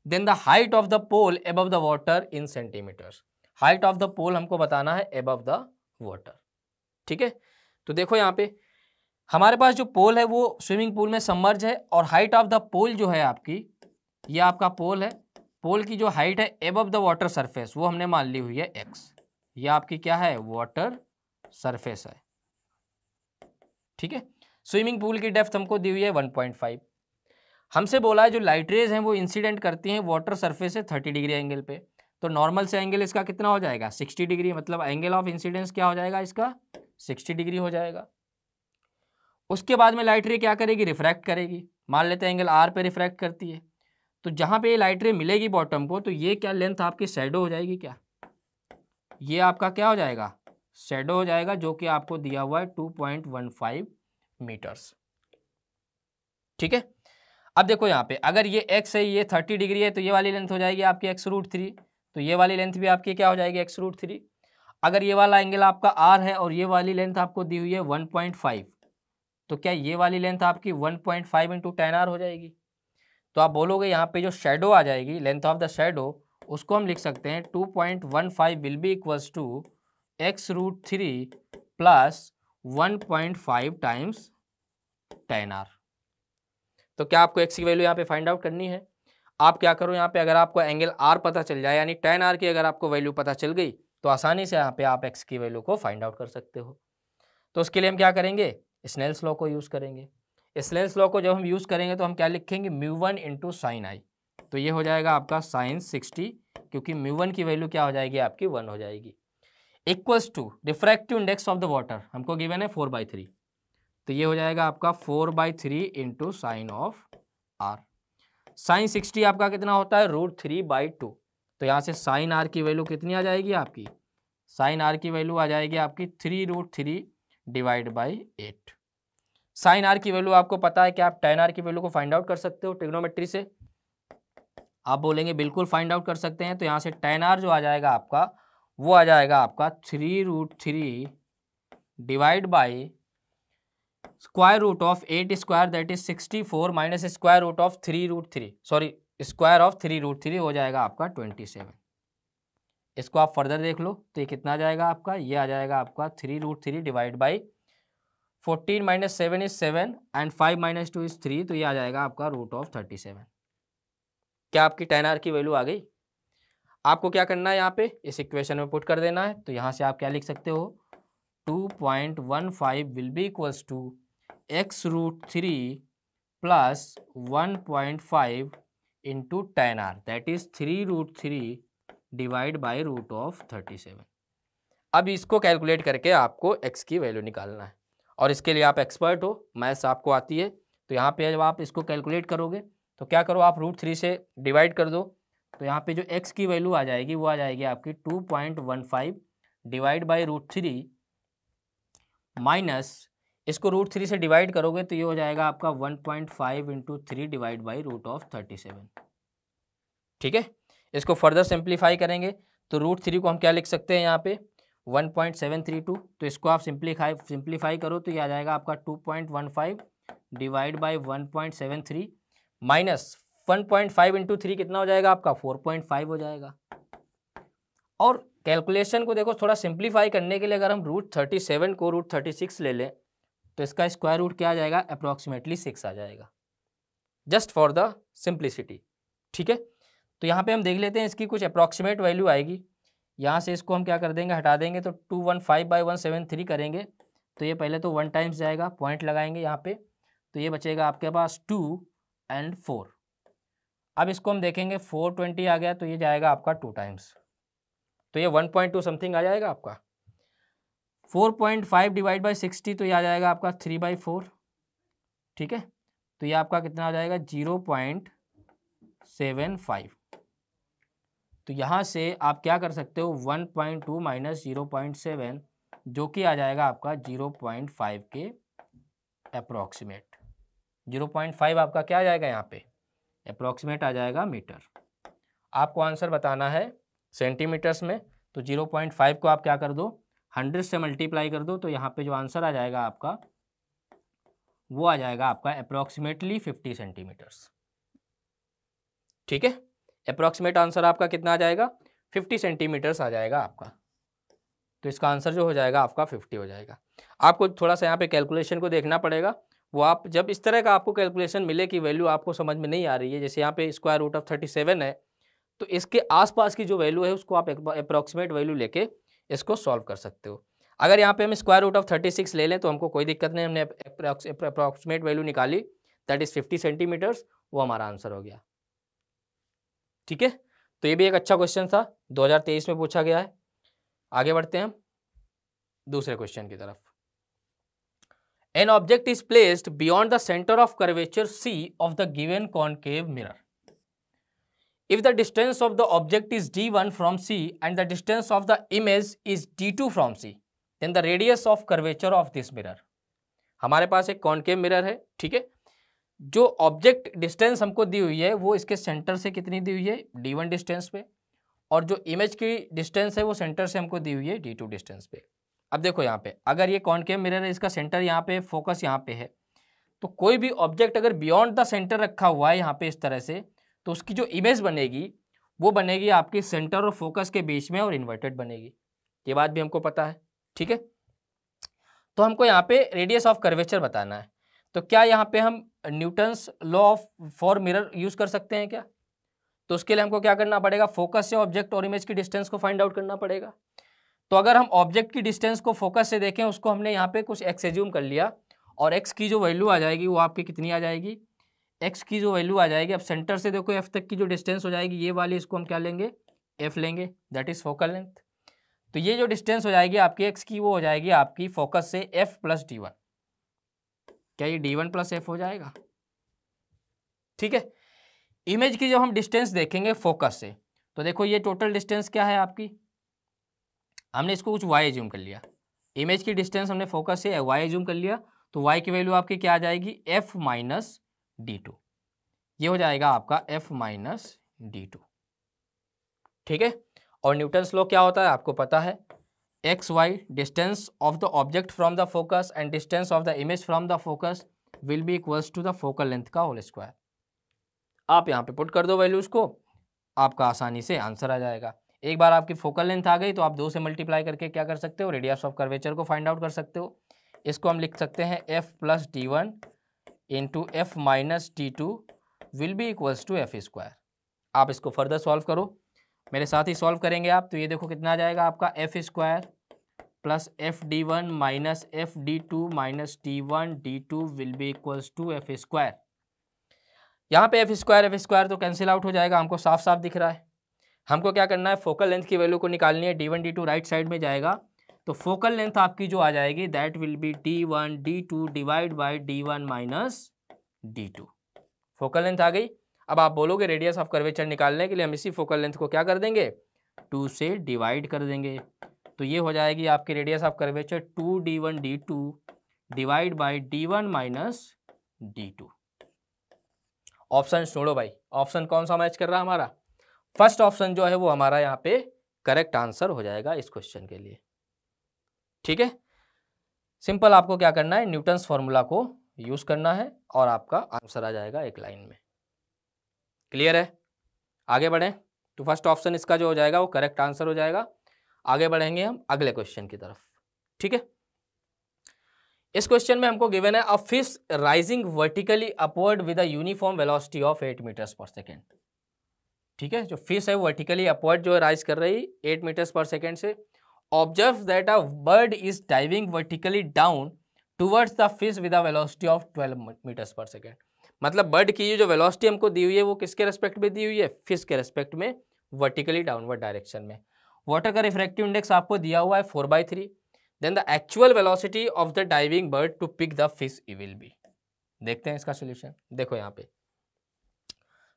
then the height of the pole above the water in centimetres. Height of the pole हमको बताना है एबव द वाटर, ठीक है। तो देखो यहाँ पे हमारे पास जो पोल है वो स्विमिंग पूल में सबमर्ज है और हाइट ऑफ द पोल जो है आपकी, ये आपका पोल है, पोल की जो हाइट है एबव द वाटर सरफेस वो हमने मान ली हुई है x। ये आपकी क्या है, वाटर सरफेस है, ठीक है। स्विमिंग पूल की डेप्थ हमको दी हुई है 1.5। हमसे बोला है जो लाइट रेज हैं वो इंसिडेंट करती हैं वाटर सरफेस से 30 डिग्री एंगल पे, तो नॉर्मल से एंगल इसका कितना हो जाएगा, 60 डिग्री, मतलब एंगल ऑफ इंसिडेंस क्या हो जाएगा इसका, 60 डिग्री हो जाएगा। उसके बाद में लाइट रे क्या करेगी, रिफ्रैक्ट करेगी। मान लेते हैं एंगल आर पे रिफ्रैक्ट करती है, तो जहाँ पे ये लाइट रे मिलेगी बॉटम को, तो ये क्या लेंथ आपकी शैडो हो जाएगी, क्या ये आपका क्या हो जाएगा, शैडो हो जाएगा, जो कि आपको दिया हुआ है 2.15 मीटर्स, ठीक है। अब देखो यहाँ पे अगर ये x है, ये 30 डिग्री है, तो ये वाली लेंथ हो जाएगी आपकी x√3, तो ये वाली लेंथ भी आपकी क्या हो जाएगी, x√3। अगर ये वाला एंगल आपका r है और ये वाली लेंथ आपको दी हुई है 1.5, तो क्या ये वाली लेंथ आपकी 1.5 इंटू tan r हो जाएगी। तो आप बोलोगे यहाँ पे जो शेडो आ जाएगी, लेंथ ऑफ द शेडो, उसको हम लिख सकते हैं 2.15 will be equals to x√3 plus 1.5 times tan r। तो क्या आपको x की वैल्यू यहाँ पे फाइंड आउट करनी है। आप क्या करो यहाँ पे, अगर आपको एंगल r पता चल जाए, यानी tan r की अगर आपको वैल्यू पता चल गई, तो आसानी से यहाँ पे आप x की वैल्यू को फाइंड आउट कर सकते हो। तो उसके लिए हम क्या करेंगे, स्नेल्स लॉ को यूज़ करेंगे। स्नेल्स लॉ को जब हम यूज़ करेंगे तो हम क्या लिखेंगे, μ1 इंटू साइन आई, तो ये हो जाएगा आपका साइन 60, क्योंकि μ1 की वैल्यू क्या हो जाएगी आपकी 1 हो जाएगी, equals to refractive index of the water हमको गिवन है 4/3, तो ये हो जाएगा आपका 4/3 into sine of R. Sine 60 आपका कितना होता है, √3/2, तो यहाँ से साइन आर की वैल्यू कितनी आ जाएगी आपकी, साइन आर की वैल्यू आ जाएगी आपकी 3√3 डिवाइड बाई 8। साइन आर की वैल्यू आपको पता है कि आप tan आर की वैल्यू को फाइंड आउट कर सकते हो ट्रिग्नोमेट्री से। आप बोलेंगे बिल्कुल फाइंड आउट कर सकते हैं, तो यहाँ से tan आर जो आ जाएगा आपका, वो आ जाएगा आपका 3√3 divide by square root of 8 square that is 64 minus square root of 3√3, sorry square of 3√3 हो जाएगा आपका 27। इसको आप फर्दर देख लो तो ये कितना आ जाएगा आपका, ये आ जाएगा आपका 3√3 divide by 14 minus 7 is 7 and 5 minus 2 is 3, तो ये आ जाएगा आपका √37। क्या आपकी tan r की वैल्यू आ गई। आपको क्या करना है, यहाँ पे इस इक्वेशन में पुट कर देना है, तो यहाँ से आप क्या लिख सकते हो, 2.15 will be equals to x√3 plus 1.5 into tan r that is 3√3 divide by √37। अब इसको कैलकुलेट करके आपको x की वैल्यू निकालना है, और इसके लिए आप एक्सपर्ट हो, मैथ्स आपको आती है, तो यहाँ पे जब आप इसको कैलकुलेट करोगे तो क्या करो, आप √3 से डिवाइड कर दो, तो यहाँ पे जो x की वैल्यू आ जाएगी वो आ जाएगी आपकी 2.15 डिवाइड बाई √3 माइनस, इसको √3 से डिवाइड करोगे तो ये हो जाएगा आपका 1.5 इंटू 3 डिवाइड बाई √37, ठीक है। इसको फर्दर सिंप्लीफाई करेंगे तो √3 को हम क्या लिख सकते हैं यहाँ पे 1.732, तो इसको आप सिंप्लीफाई करो तो ये आ जाएगा आपका 2.15 डिवाइड बाई 1.73 माइनस 1.5 इंटू 3 कितना हो जाएगा आपका 4.5 हो जाएगा। और कैलकुलेशन को देखो थोड़ा सिंप्लीफाई करने के लिए अगर हम √37 को √36 ले लें तो इसका स्क्वायर रूट क्या आ जाएगा, अप्रॉक्सीमेटली 6 आ जाएगा, जस्ट फॉर द सिंप्लिसिटी, ठीक है। तो यहाँ पे हम देख लेते हैं इसकी कुछ अप्रॉक्सीमेट वैल्यू आएगी, यहाँ से इसको हम क्या कर देंगे, हटा देंगे, तो 215/173 करेंगे, तो ये पहले तो 1 टाइम्स जाएगा, पॉइंट लगाएंगे यहाँ पे, तो ये बचेगा आपके पास 2 और 4। अब इसको हम देखेंगे 420 आ गया, तो ये जाएगा आपका 2 टाइम्स, तो ये 1.2 समथिंग आ जाएगा आपका। 4.5 डिवाइड बाई 60 तो ये आ जाएगा आपका 3/4, ठीक है। तो ये आपका कितना आ जाएगा 0.75। तो यहाँ से आप क्या कर सकते हो 1.2 माइनस 0.7 जो कि आ जाएगा आपका 0.5 के अप्रॉक्सीमेट। 0.5 आपका क्या आ जाएगा यहाँ पे अप्रॉक्सीमेट आ जाएगा मीटर। आपको आंसर बताना है सेंटीमीटर्स में, तो 0.5 को आप क्या कर दो 100 से मल्टीप्लाई कर दो, तो यहाँ पे जो आंसर आ जाएगा आपका वो आ जाएगा आपका अप्रॉक्सीमेटली 50 सेंटीमीटर्स, ठीक है। अप्रॉक्सीमेट आंसर आपका कितना आ जाएगा 50 सेंटीमीटर्स आ जाएगा आपका। तो इसका आंसर जो हो जाएगा आपका 50 हो जाएगा। आपको थोड़ा सा यहाँ पे कैलकुलेशन को देखना पड़ेगा, वो आप जब इस तरह का आपको कैलकुलेशन मिले कि वैल्यू आपको समझ में नहीं आ रही है, जैसे यहाँ पे स्क्वायर रूट ऑफ 37 है, तो इसके आसपास की जो वैल्यू है उसको आप अप्रॉक्सीमेट वैल्यू लेके इसको सॉल्व कर सकते हो। अगर यहाँ पे हम स्क्वायर रूट ऑफ 36 ले लें तो हमको कोई दिक्कत नहीं, हमने अप्रॉक्सीमेट वैल्यू निकाली दैट इज 50 सेंटीमीटर्स, वो हमारा आंसर हो गया, ठीक है। तो ये भी एक अच्छा क्वेश्चन था, 2023 में पूछा गया है। आगे बढ़ते हैं हम दूसरे क्वेश्चन की तरफ। An object is placed beyond the centre of curvature C of the given concave mirror. If the distance of the object is d1 from C and the distance of the image is d2 from C, then the radius of curvature of this mirror। हमारे पास एक concave mirror है, ठीक है। जो object distance हमको दी हुई है वो इसके सेंटर से कितनी दी हुई है d1 डिस्टेंस पे, और जो इमेज की डिस्टेंस है वो सेंटर से हमको दी हुई है d2 डिस्टेंस पे। अब देखो यहाँ पे अगर ये कॉनकेव मिरर है, इसका सेंटर यहाँ पे, फोकस यहाँ पे है, तो कोई भी ऑब्जेक्ट अगर बियॉन्ड द सेंटर रखा हुआ है यहाँ पे इस तरह से, तो उसकी जो इमेज बनेगी वो बनेगी आपकी सेंटर और फोकस के बीच में और इन्वर्टेड बनेगी। ये बात भी हमको पता है, ठीक है। तो हमको यहाँ पे रेडियस ऑफ कर्वेचर बताना है, तो क्या यहाँ पे हम Newton's law of for mirror use कर सकते हैं क्या? तो उसके लिए हमको क्या करना पड़ेगा, फोकस से ऑब्जेक्ट और इमेज की डिस्टेंस को फाइंड आउट करना पड़ेगा। तो अगर हम ऑब्जेक्ट की डिस्टेंस को फोकस से देखें, उसको हमने यहाँ पे कुछ एक्स एज्यूम कर लिया, और एक्स की जो वैल्यू आ जाएगी वो आपकी कितनी आ जाएगी, एक्स की जो वैल्यू आ जाएगी, अब सेंटर से देखो एफ तक की जो डिस्टेंस हो जाएगी ये वाली, इसको हम क्या लेंगे एफ लेंगे, दैट इज फोकल लेंथ। तो ये जो डिस्टेंस हो जाएगी आपकी एक्स की वो हो जाएगी आपकी फोकस से एफ प्लस d1। क्या ये d1 प्लस एफ हो जाएगा, ठीक है। इमेज की जब हम डिस्टेंस देखेंगे फोकस से, तो देखो ये टोटल डिस्टेंस क्या है आपकी, हमने इसको कुछ y एज्यूम कर लिया, इमेज की डिस्टेंस हमने फोकस से y एज्यूम कर लिया, तो y की वैल्यू आपकी क्या आ जाएगी f माइनस d2, ये हो जाएगा आपका f माइनस d2, ठीक है। और न्यूटन्स लॉ क्या होता है आपको पता है, X Y distance of the object from the focus and distance of the image from the focus will be equals to the focal length का होल स्क्वायर। आप यहाँ पे पुट कर दो वैल्यूज को, आपका आसानी से आंसर आ जाएगा। एक बार आपकी फोकल लेंथ आ गई तो आप 2 से मल्टीप्लाई करके क्या कर सकते हो, रेडियस ऑफ कर्वेचर को फाइंड आउट कर सकते हो। इसको हम लिख सकते हैं f प्लस d1 इंटू F minus d2 will be equals to F square. आप इसको फर्दर सॉल्व करो, मेरे साथ ही सॉल्व करेंगे आप, तो ये देखो कितना आ जाएगा आपका F square plus F d1 minus F d2 minus d1 d2 will be equals to F square. यहाँ पे एफ स्क्वायर तो कैंसिल आउट हो जाएगा, हमको साफ साफ दिख रहा है। हमको क्या करना है, फोकल लेंथ की वैल्यू को निकालनी है, d1 d2 राइट साइड में जाएगा, तो फोकल लेंथ आपकी जो आ जाएगी that will be d1 d2 divide by d1 minus d2। Focal length आ गई। अब आप बोलोगे रेडियस ऑफ कर्वेचर निकालने के लिए हम इसी फोकल लेंथ को क्या कर देंगे 2 से डिवाइड कर देंगे, तो ये हो जाएगी आपकी radius of curvature 2d1 d2 divide by d1 minus d2। Option छोड़ो भाई, ऑप्शन कौन सा मैच कर रहा है हमारा, फर्स्ट ऑप्शन जो है वो हमारा यहाँ पे करेक्ट आंसर हो जाएगा इस क्वेश्चन के लिए, ठीक है। सिंपल आपको क्या करना है, न्यूटन्स फॉर्मूला को यूज करना है और आपका आंसर आ जाएगा एक लाइन में। क्लियर है, आगे बढ़ें। तो फर्स्ट ऑप्शन इसका जो हो जाएगा वो करेक्ट आंसर हो जाएगा। आगे बढ़ेंगे हम अगले क्वेश्चन की तरफ, ठीक है। इस क्वेश्चन में हमको गिवन है a fish rising vertically upward with a uniform velocity of 8 metres per second, ठीक है। जो फिश है वो वर्टिकली अपवर्ड जो है राइज कर रही 8 मीटर्स पर सेकेंड से। Observe that a bird is diving vertically down towards the fish with a velocity of 12 metres per second. मतलब बर्ड की जो वेलोसिटी हमको दी हुई है वो किसके रेस्पेक्ट में दी हुई है, फिश के रेस्पेक्ट में, वर्टिकली डाउनवर्ड डायरेक्शन में। वाटर का रिफ्रैक्टिव इंडेक्स आपको दिया हुआ है 4/3, then the actual velocity of the diving bird to pick the fish will be. देखते हैं इसका सोल्यूशन। देखो यहाँ पे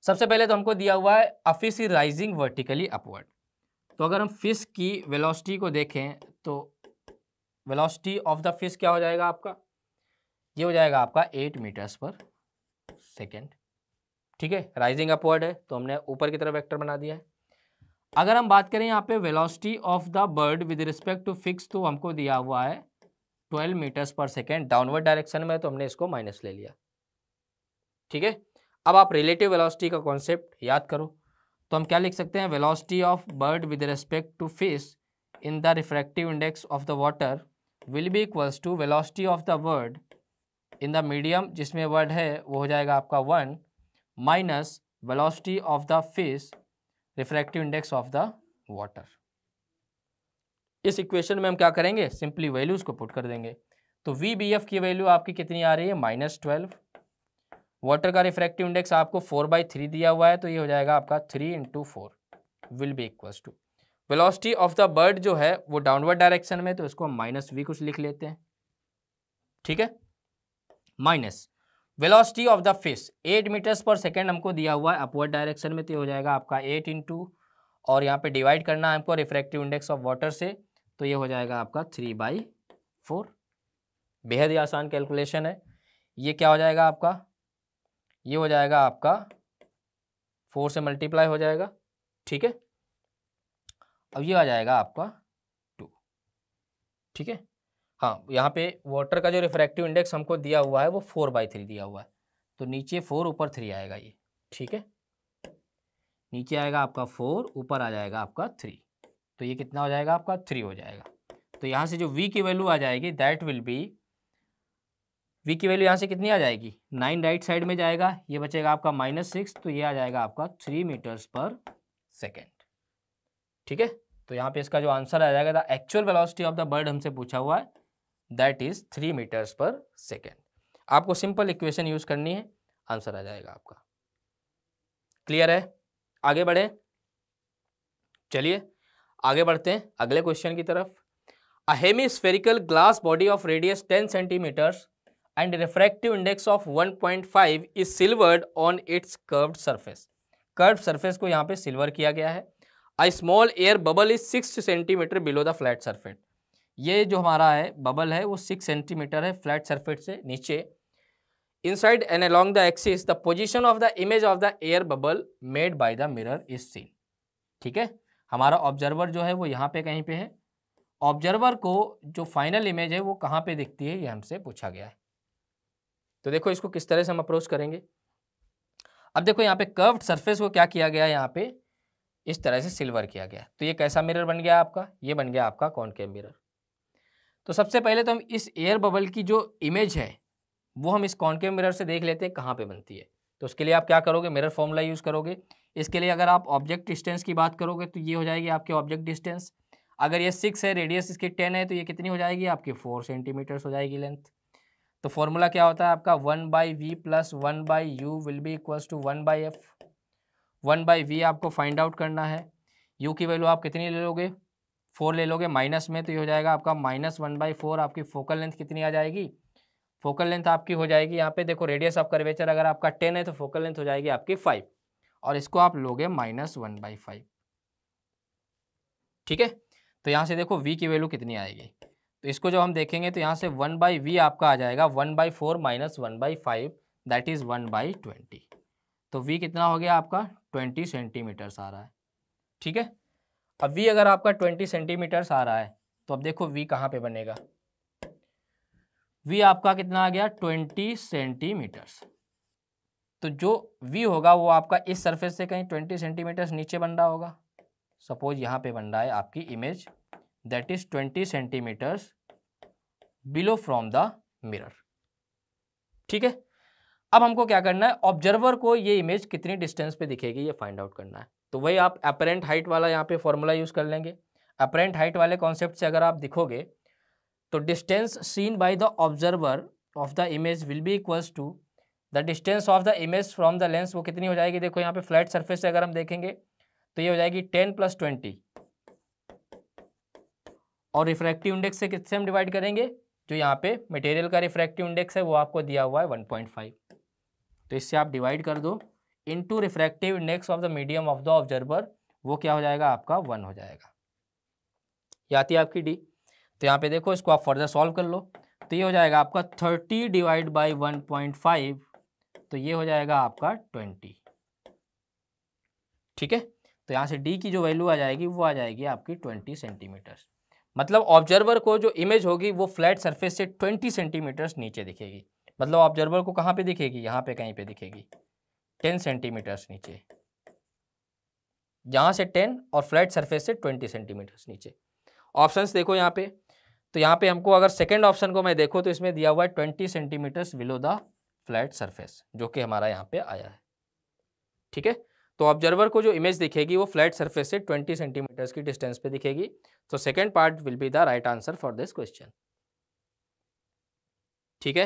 सबसे पहले तो हमको दिया हुआ है a fish is rising vertically upward. तो अगर हम फिश की वेलोसिटी को देखें तो वेलोसिटी ऑफ द फिश क्या हो जाएगा आपका, ये हो जाएगा आपका 8 मीटर्स पर सेकेंड। ठीक है, राइजिंग अपवर्ड है तो हमने ऊपर की तरफ वेक्टर बना दिया है। अगर हम बात करें यहाँ पे velocity of the bird with respect to fish, तो हमको दिया हुआ है 12 metres per second downward direction में, तो हमने इसको माइनस ले लिया। ठीक है, अब आप रिलेटिव वेलोसिटी का कॉन्सेप्ट याद करो, तो हम क्या लिख सकते हैं, velocity of bird with respect to fish in the refractive index of the water will be equals to velocity of the bird in the medium, जिसमें वर्ड है वो हो जाएगा आपका 1 minus velocity of the fish refractive index of the water. इस equation में हम क्या करेंगे, सिंपली वैल्यूज को पुट कर देंगे। तो VBF की वैल्यू आपकी कितनी आ रही है, -12। वाटर का रिफ्रैक्टिव इंडेक्स आपको 4/3 दिया हुआ है, तो ये हो जाएगा आपका 3 × 4 will be equals to velocity of the bird जो है वो डाउनवर्ड डायरेक्शन में, तो इसको हम -V कुछ लिख लेते हैं। ठीक है, minus velocity of the fish 8 metres per second हमको दिया हुआ है अपवर्ड डायरेक्शन में, तो ये हो जाएगा आपका 8 × और यहाँ पे डिवाइड करना है हमको रिफ्रैक्टिव इंडेक्स ऑफ वाटर से, तो ये हो जाएगा आपका 3/4। बेहद ही आसान कैलकुलेशन है। ये क्या हो जाएगा आपका, ये हो जाएगा आपका 4 से मल्टीप्लाई हो जाएगा। ठीक है, अब ये आ जाएगा आपका 2। ठीक है, हाँ यहाँ पे वाटर का जो रिफ्रैक्टिव इंडेक्स हमको दिया हुआ है वो 4/3 दिया हुआ है, तो नीचे 4 ऊपर 3 आएगा ये। ठीक है, नीचे आएगा आपका 4, ऊपर आ जाएगा आपका 3, तो ये कितना हो जाएगा आपका 3 हो जाएगा। तो यहाँ से जो V की वैल्यू आ जाएगी दैट विल बी, V की वैल्यू यहाँ से कितनी आ जाएगी, 9 राइट साइड में जाएगा, ये बचेगा आपका -6, तो ये आ जाएगा आपका 3 मीटर्स पर सेकेंड। ठीक है, तो यहाँ पे इसका जो आंसर आ जाएगा the actual velocity of the bird हमसे पूछा हुआ है that is 3 metres per second. आपको सिंपल इक्वेशन यूज करनी है, आंसर आ जाएगा आपका। क्लियर है, आगे बढ़े, चलिए आगे बढ़ते हैं अगले क्वेश्चन की तरफ। A hemispherical glass body of radius 10 centimetres and refractive index of 1.5 is silvered on its curved surface. Curved surface को यहाँ पे सिल्वर किया गया है। A small air bubble is 6 centimetre below the flat surface. ये जो हमारा है बबल है वो 6 सेंटीमीटर है फ्लैट सरफेस से नीचे। Inside and along the axis the position of the image of the air bubble made by the mirror is seen. ठीक है, हमारा ऑब्जर्वर जो है वो यहाँ पे कहीं पे है। ऑब्जर्वर को जो फाइनल इमेज है वो कहाँ पे दिखती है ये हमसे पूछा गया है। तो देखो इसको किस तरह से हम अप्रोच करेंगे। अब देखो यहाँ पे कर्व्ड सरफेस को क्या किया गया है, यहाँ पे इस तरह से सिल्वर किया गया। तो ये कैसा मिरर बन गया आपका, ये बन गया आपका कॉनकेव मिरर। तो सबसे पहले तो हम इस एयर बबल की जो इमेज है वो हम इस कॉनकेव मिरर से देख लेते हैं कहाँ पे बनती है। तो उसके लिए आप क्या करोगे, मिरर फॉर्मूला यूज़ करोगे। इसके लिए अगर आप ऑब्जेक्ट डिस्टेंस की बात करोगे तो ये हो जाएगी आपकी ऑब्जेक्ट डिस्टेंस। अगर ये 6 है, रेडियस इसकी 10 है, तो ये कितनी हो जाएगी आपकी 4 सेंटीमीटर्स हो जाएगी लेंथ। तो फॉर्मूला क्या होता है आपका 1/v + 1/u will be equals to 1/f। 1/v आपको फाइंड आउट करना है। u की वैल्यू आप कितनी ले लोगे, 4 ले लोगे माइनस में, तो ये हो जाएगा आपका -1/4। आपकी फोकल लेंथ कितनी आ जाएगी, फोकल लेंथ आपकी हो जाएगी यहाँ पे देखो रेडियस ऑफ कर्वेचर अगर आपका 10 है तो फोकल लेंथ हो जाएगी आपकी 5, और इसको आप लोगे -1/5। ठीक है, तो यहाँ से देखो v की वैल्यू कितनी आएगी, तो इसको जब हम देखेंगे तो यहाँ से 1/v आपका आ जाएगा 1/4 - 1/5 दैट इज 1/20। तो v कितना हो गया आपका 20 सेंटीमीटर्स आ रहा है। ठीक है, अब v अगर आपका 20 सेंटीमीटर्स आ रहा है तो अब देखो v कहाँ पे बनेगा, v आपका कितना आ गया 20 सेंटीमीटर्स। तो जो v होगा वो आपका इस सरफेस से कहीं 20 सेंटीमीटर्स नीचे बन रहा होगा। सपोज यहाँ पे बन रहा है आपकी image that is 20 centimetres below from the mirror. ठीक है, अब हमको क्या करना है, ऑब्जर्वर को ये इमेज कितनी डिस्टेंस पे दिखेगी ये फाइंड आउट करना है। तो वही आप अपरेंट हाइट वाला यहाँ पे फॉर्मूला यूज कर लेंगे। अपरेंट हाइट वाले कॉन्सेप्ट से अगर आप दिखोगे तो distance seen by the observer of the image will be equals to the distance of the image from the lens. वो कितनी हो जाएगी, देखो यहाँ पे फ्लैट सरफेस से अगर हम देखेंगे तो ये हो जाएगी 10 + 20 और रिफ्रैक्टिव इंडेक्स से किससे हम डिवाइड करेंगे, जो यहाँ पे मटेरियल का रिफ्रैक्टिव इंडेक्स है वो आपको दिया हुआ है 1.5, तो इससे आप डिवाइड कर दो into refractive index of the medium of the observer, वो क्या हो जाएगा आपका 1 हो जाएगा। ये आती है आपकी डी। तो यहाँ पे देखो इसको आप फर्दर सॉल्व कर लो, तो ये हो जाएगा आपका 30 डिवाइड बाई 1.5, तो ये हो जाएगा आपका 20। ठीक है, तो यहाँ से डी की जो वैल्यू आ जाएगी वो आ जाएगी आपकी 20 सेंटीमीटर। मतलब ऑब्जर्वर को जो इमेज होगी वो फ्लैट सरफेस से 20 सेंटीमीटर्स नीचे दिखेगी। मतलब ऑब्जर्वर को कहाँ पे दिखेगी, यहाँ पे कहीं पे दिखेगी 10 सेंटीमीटर्स नीचे, यहाँ से 10 और फ्लैट सरफेस से 20 सेंटीमीटर्स नीचे। ऑप्शंस देखो यहाँ पे, तो यहाँ पे हमको अगर सेकेंड ऑप्शन को मैं देखो तो इसमें दिया हुआ है 20 centimetres below the flat surface, जो कि हमारा यहाँ पे आया है। ठीक है, तो ऑब्जर्वर को जो इमेज दिखेगी वो फ्लैट सरफेस से 20 सेंटीमीटर्स की डिस्टेंस पे दिखेगी। तो second part will be the right answer for this question. ठीक है,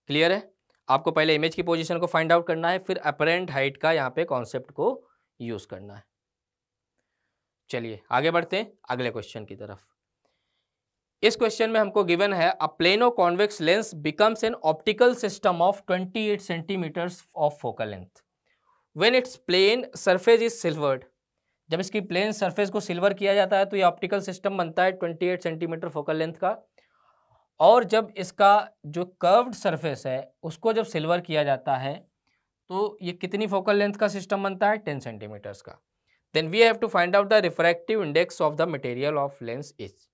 क्लियर है। आपको पहले इमेज की पोजीशन को फाइंड आउट करना है, फिर अपरेंट हाइट का यहाँ पे कॉन्सेप्ट को यूज करना है। चलिए आगे बढ़ते हैं अगले क्वेश्चन की तरफ। इस क्वेश्चन में हमको गिवन है a plano convex lens becomes an optical system of 28 centimetres of focal length when its plane surface is silvered. जब इसकी प्लेन सरफेस को सिल्वर किया जाता है तो ये ऑप्टिकल सिस्टम बनता है 28 सेंटीमीटर फोकल लेंथ का, और जब इसका जो कर्व्ड सरफेस है उसको जब सिल्वर किया जाता है तो ये कितनी फोकल लेंथ का सिस्टम बनता है, 10 सेंटीमीटर्स का। Then we have to find out the refractive index of the material of lens is.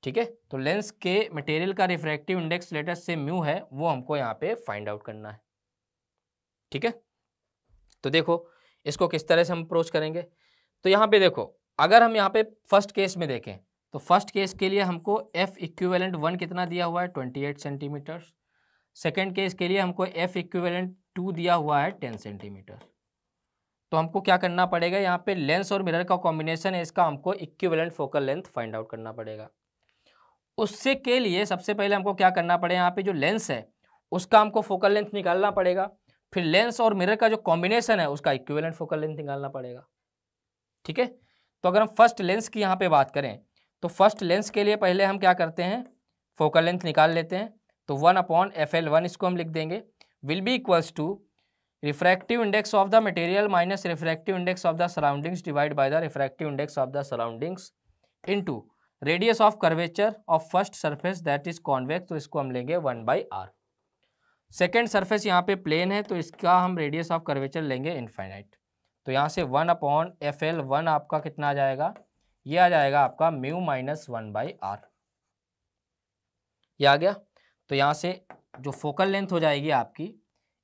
ठीक है, तो लेंस के मटेरियल का रिफ्रैक्टिव इंडेक्स लेटेस्ट से म्यू है, वो हमको यहाँ पे फाइंड आउट करना है। ठीक है, तो देखो इसको किस तरह से हम अप्रोच करेंगे। तो यहाँ पे देखो, अगर हम यहाँ पे फर्स्ट केस में देखें तो फर्स्ट केस के लिए हमको एफ इक्विवेलेंट 1 कितना दिया हुआ है, 28 सेंटीमीटर। सेकेंड केस के लिए हमको एफ इक्विवेलेंट 2 दिया हुआ है 10 सेंटीमीटर। तो हमको क्या करना पड़ेगा, यहाँ पे लेंस और मिरर का कॉम्बिनेशन है, इसका हमको equivalent focal length find out करना पड़ेगा। उससे के लिए सबसे पहले हमको क्या करना पड़ेगा, यहाँ पे जो लेंस है उसका हमको फोकल लेंथ निकालना पड़ेगा, फिर लेंस और मिरर का जो कॉम्बिनेशन है उसका इक्विवेलेंट फोकल लेंथ निकालना पड़ेगा। ठीक है, तो अगर हम फर्स्ट लेंस की यहाँ पे बात करें तो फर्स्ट लेंस के लिए पहले हम क्या करते हैं, फोकल लेंथ निकाल लेते हैं। तो 1/FL1 इसको हम लिख देंगे will be equals to refractive index of the material minus refractive index of the surroundings divide by the refractive index of the surroundings into radius of curvature of first surface that is convex, तो इसको हम लेंगे 1/R। Second surface यहाँ पे plane है तो इसका हम रेडियस ऑफ कर्वेचर लेंगे इनफाइनाइट। तो यहाँ से 1/FL1 आपका कितना आ जाएगा, ये आ जाएगा आपका म्यू माइनस 1/R। ये आ गया। तो यहाँ से जो फोकल लेंथ हो जाएगी आपकी,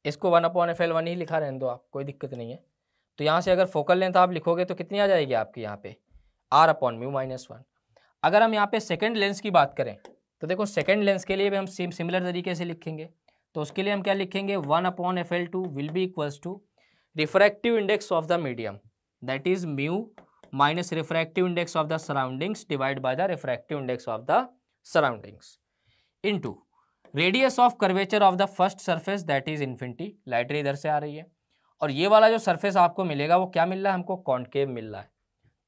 इसको 1/FL1 ही लिखा रहने दो आप, कोई दिक्कत नहीं है। तो यहाँ से अगर फोकल लेंथ आप लिखोगे तो कितनी आ जाएगी आपकी यहाँ पे R/μ-1। अगर हम यहाँ पे सेकेंड लेंस की बात करें तो देखो सेकेंड लेंस के लिए भी हम सिमिलर तरीके से लिखेंगे। तो उसके लिए हम क्या लिखेंगे, 1/FL2 will be equals to refractive index of the medium that is mu minus refractive index of the surroundings divide by the refractive index of the surroundings into radius of curvature of the first surface that is infinity. Light ray इधर से आ रही है और ये वाला जो surface आपको मिलेगा वो क्या मिल रहा है, हमको कॉन्केव मिल रहा है।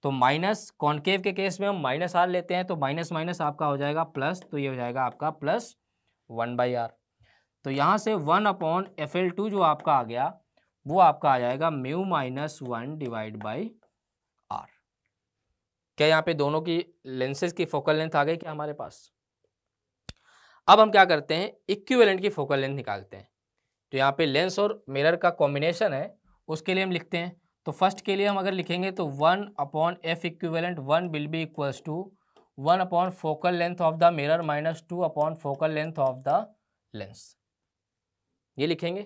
तो माइनस कॉन्केव के केस में हम -R लेते हैं, तो माइनस माइनस आपका हो जाएगा प्लस, तो ये हो जाएगा आपका प्लस 1/R। तो यहाँ से 1/FL2 जो आपका आ गया वो आपका आ जाएगा mu minus 1 divide by R। क्या यहाँ पे दोनों की लेंसेज की फोकल लेंथ आ गई क्या हमारे पास। अब हम क्या करते हैं, इक्विवेलेंट की फोकल लेंथ निकालते हैं। तो यहाँ पे लेंस और मिरर का कॉम्बिनेशन है, उसके लिए हम लिखते हैं। तो फर्स्ट के लिए हम अगर लिखेंगे तो 1/F equivalent 1 will be equals to 1 focal length of the mirror minus 2 focal length of the lens, ये लिखेंगे।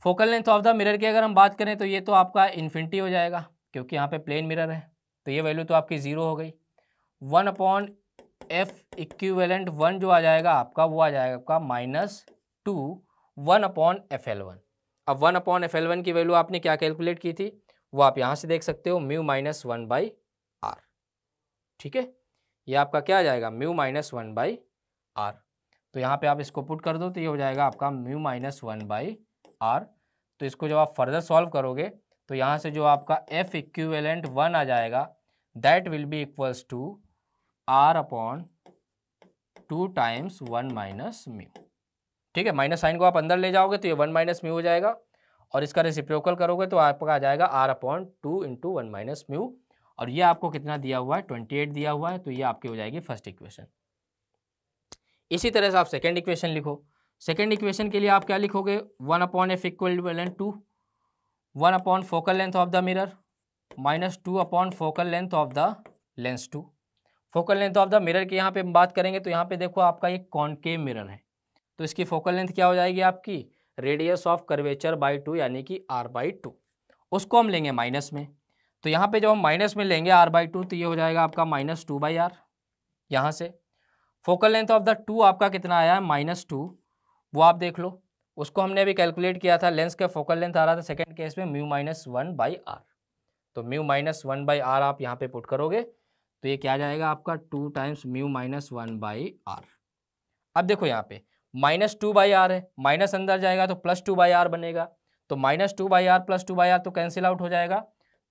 Focal length of the mirror की अगर हम बात करें तो ये तो आपका इन्फिनिटी हो जाएगा क्योंकि यहाँ पे प्लेन मिरर है, तो ये वैल्यू तो आपकी 0 हो गई। 1/F इक्विवेलेंट 1 जो आ जाएगा आपका वो आ जाएगा आपका -2 1/FL1। अब 1/FL1 की वैल्यू आपने क्या कैलकुलेट की थी वो आप यहाँ से देख सकते हो, म्यू माइनस 1/R। ठीक है, ये आपका क्या आ जाएगा, म्यू माइनस 1/R। तो यहाँ पे आप इसको पुट कर दो तो ये हो जाएगा आपका म्यू माइनस 1/R। तो इसको जब आप फर्दर सॉल्व करोगे तो यहाँ से जो आपका F इक्विवेलेंट 1 आ जाएगा that will be equals to R upon 2 times 1 minus mu. ठीक है, माइनस साइन को आप अंदर ले जाओगे तो ये 1 माइनस म्यू हो जाएगा, और इसका रेसिप्रोकल करोगे तो आपका आ जाएगा R upon 2 into 1 minus mu, और ये आपको कितना दिया हुआ है 28 दिया हुआ है, तो ये आपकी हो जाएगी फर्स्ट इक्वेशन। इसी तरह से आप सेकेंड इक्वेशन लिखो। सेकेंड इक्वेशन के लिए आप क्या लिखोगे, 1 upon F equivalent to 1 upon focal length of the mirror minus 2 upon focal length of the lens two. Focal length of the mirror की यहाँ पे हम बात करेंगे तो यहाँ पे देखो आपका ये कॉनकेव मिरर है, तो इसकी फोकल लेंथ क्या हो जाएगी आपकी, रेडियस ऑफ कर्वेचर बाई 2 यानी कि r बाई 2, उसको हम लेंगे माइनस में। तो यहाँ पे जब हम माइनस में लेंगे r बाई 2 तो ये हो जाएगा आपका माइनस 2 बाई आर। यहाँ से फोकल लेंथ ऑफ द 2 आपका कितना आया है माइनस 2, वो आप देख लो, उसको हमने अभी कैलकुलेट किया था, लेंस का फोकल लेंथ आ रहा था सेकेंड केस में म्यू माइनस 1 बाई आर, तो म्यू माइनस 1 बाई आर आप यहाँ पे पुट करोगे तो ये क्या आ जाएगा आपका 2 times mu minus 1 by R. अब देखो यहाँ पे माइनस 2 बाई आर है, माइनस अंदर जाएगा तो प्लस 2 बाई आर बनेगा, तो minus 2 by R plus 2 by R तो कैंसिल आउट हो जाएगा,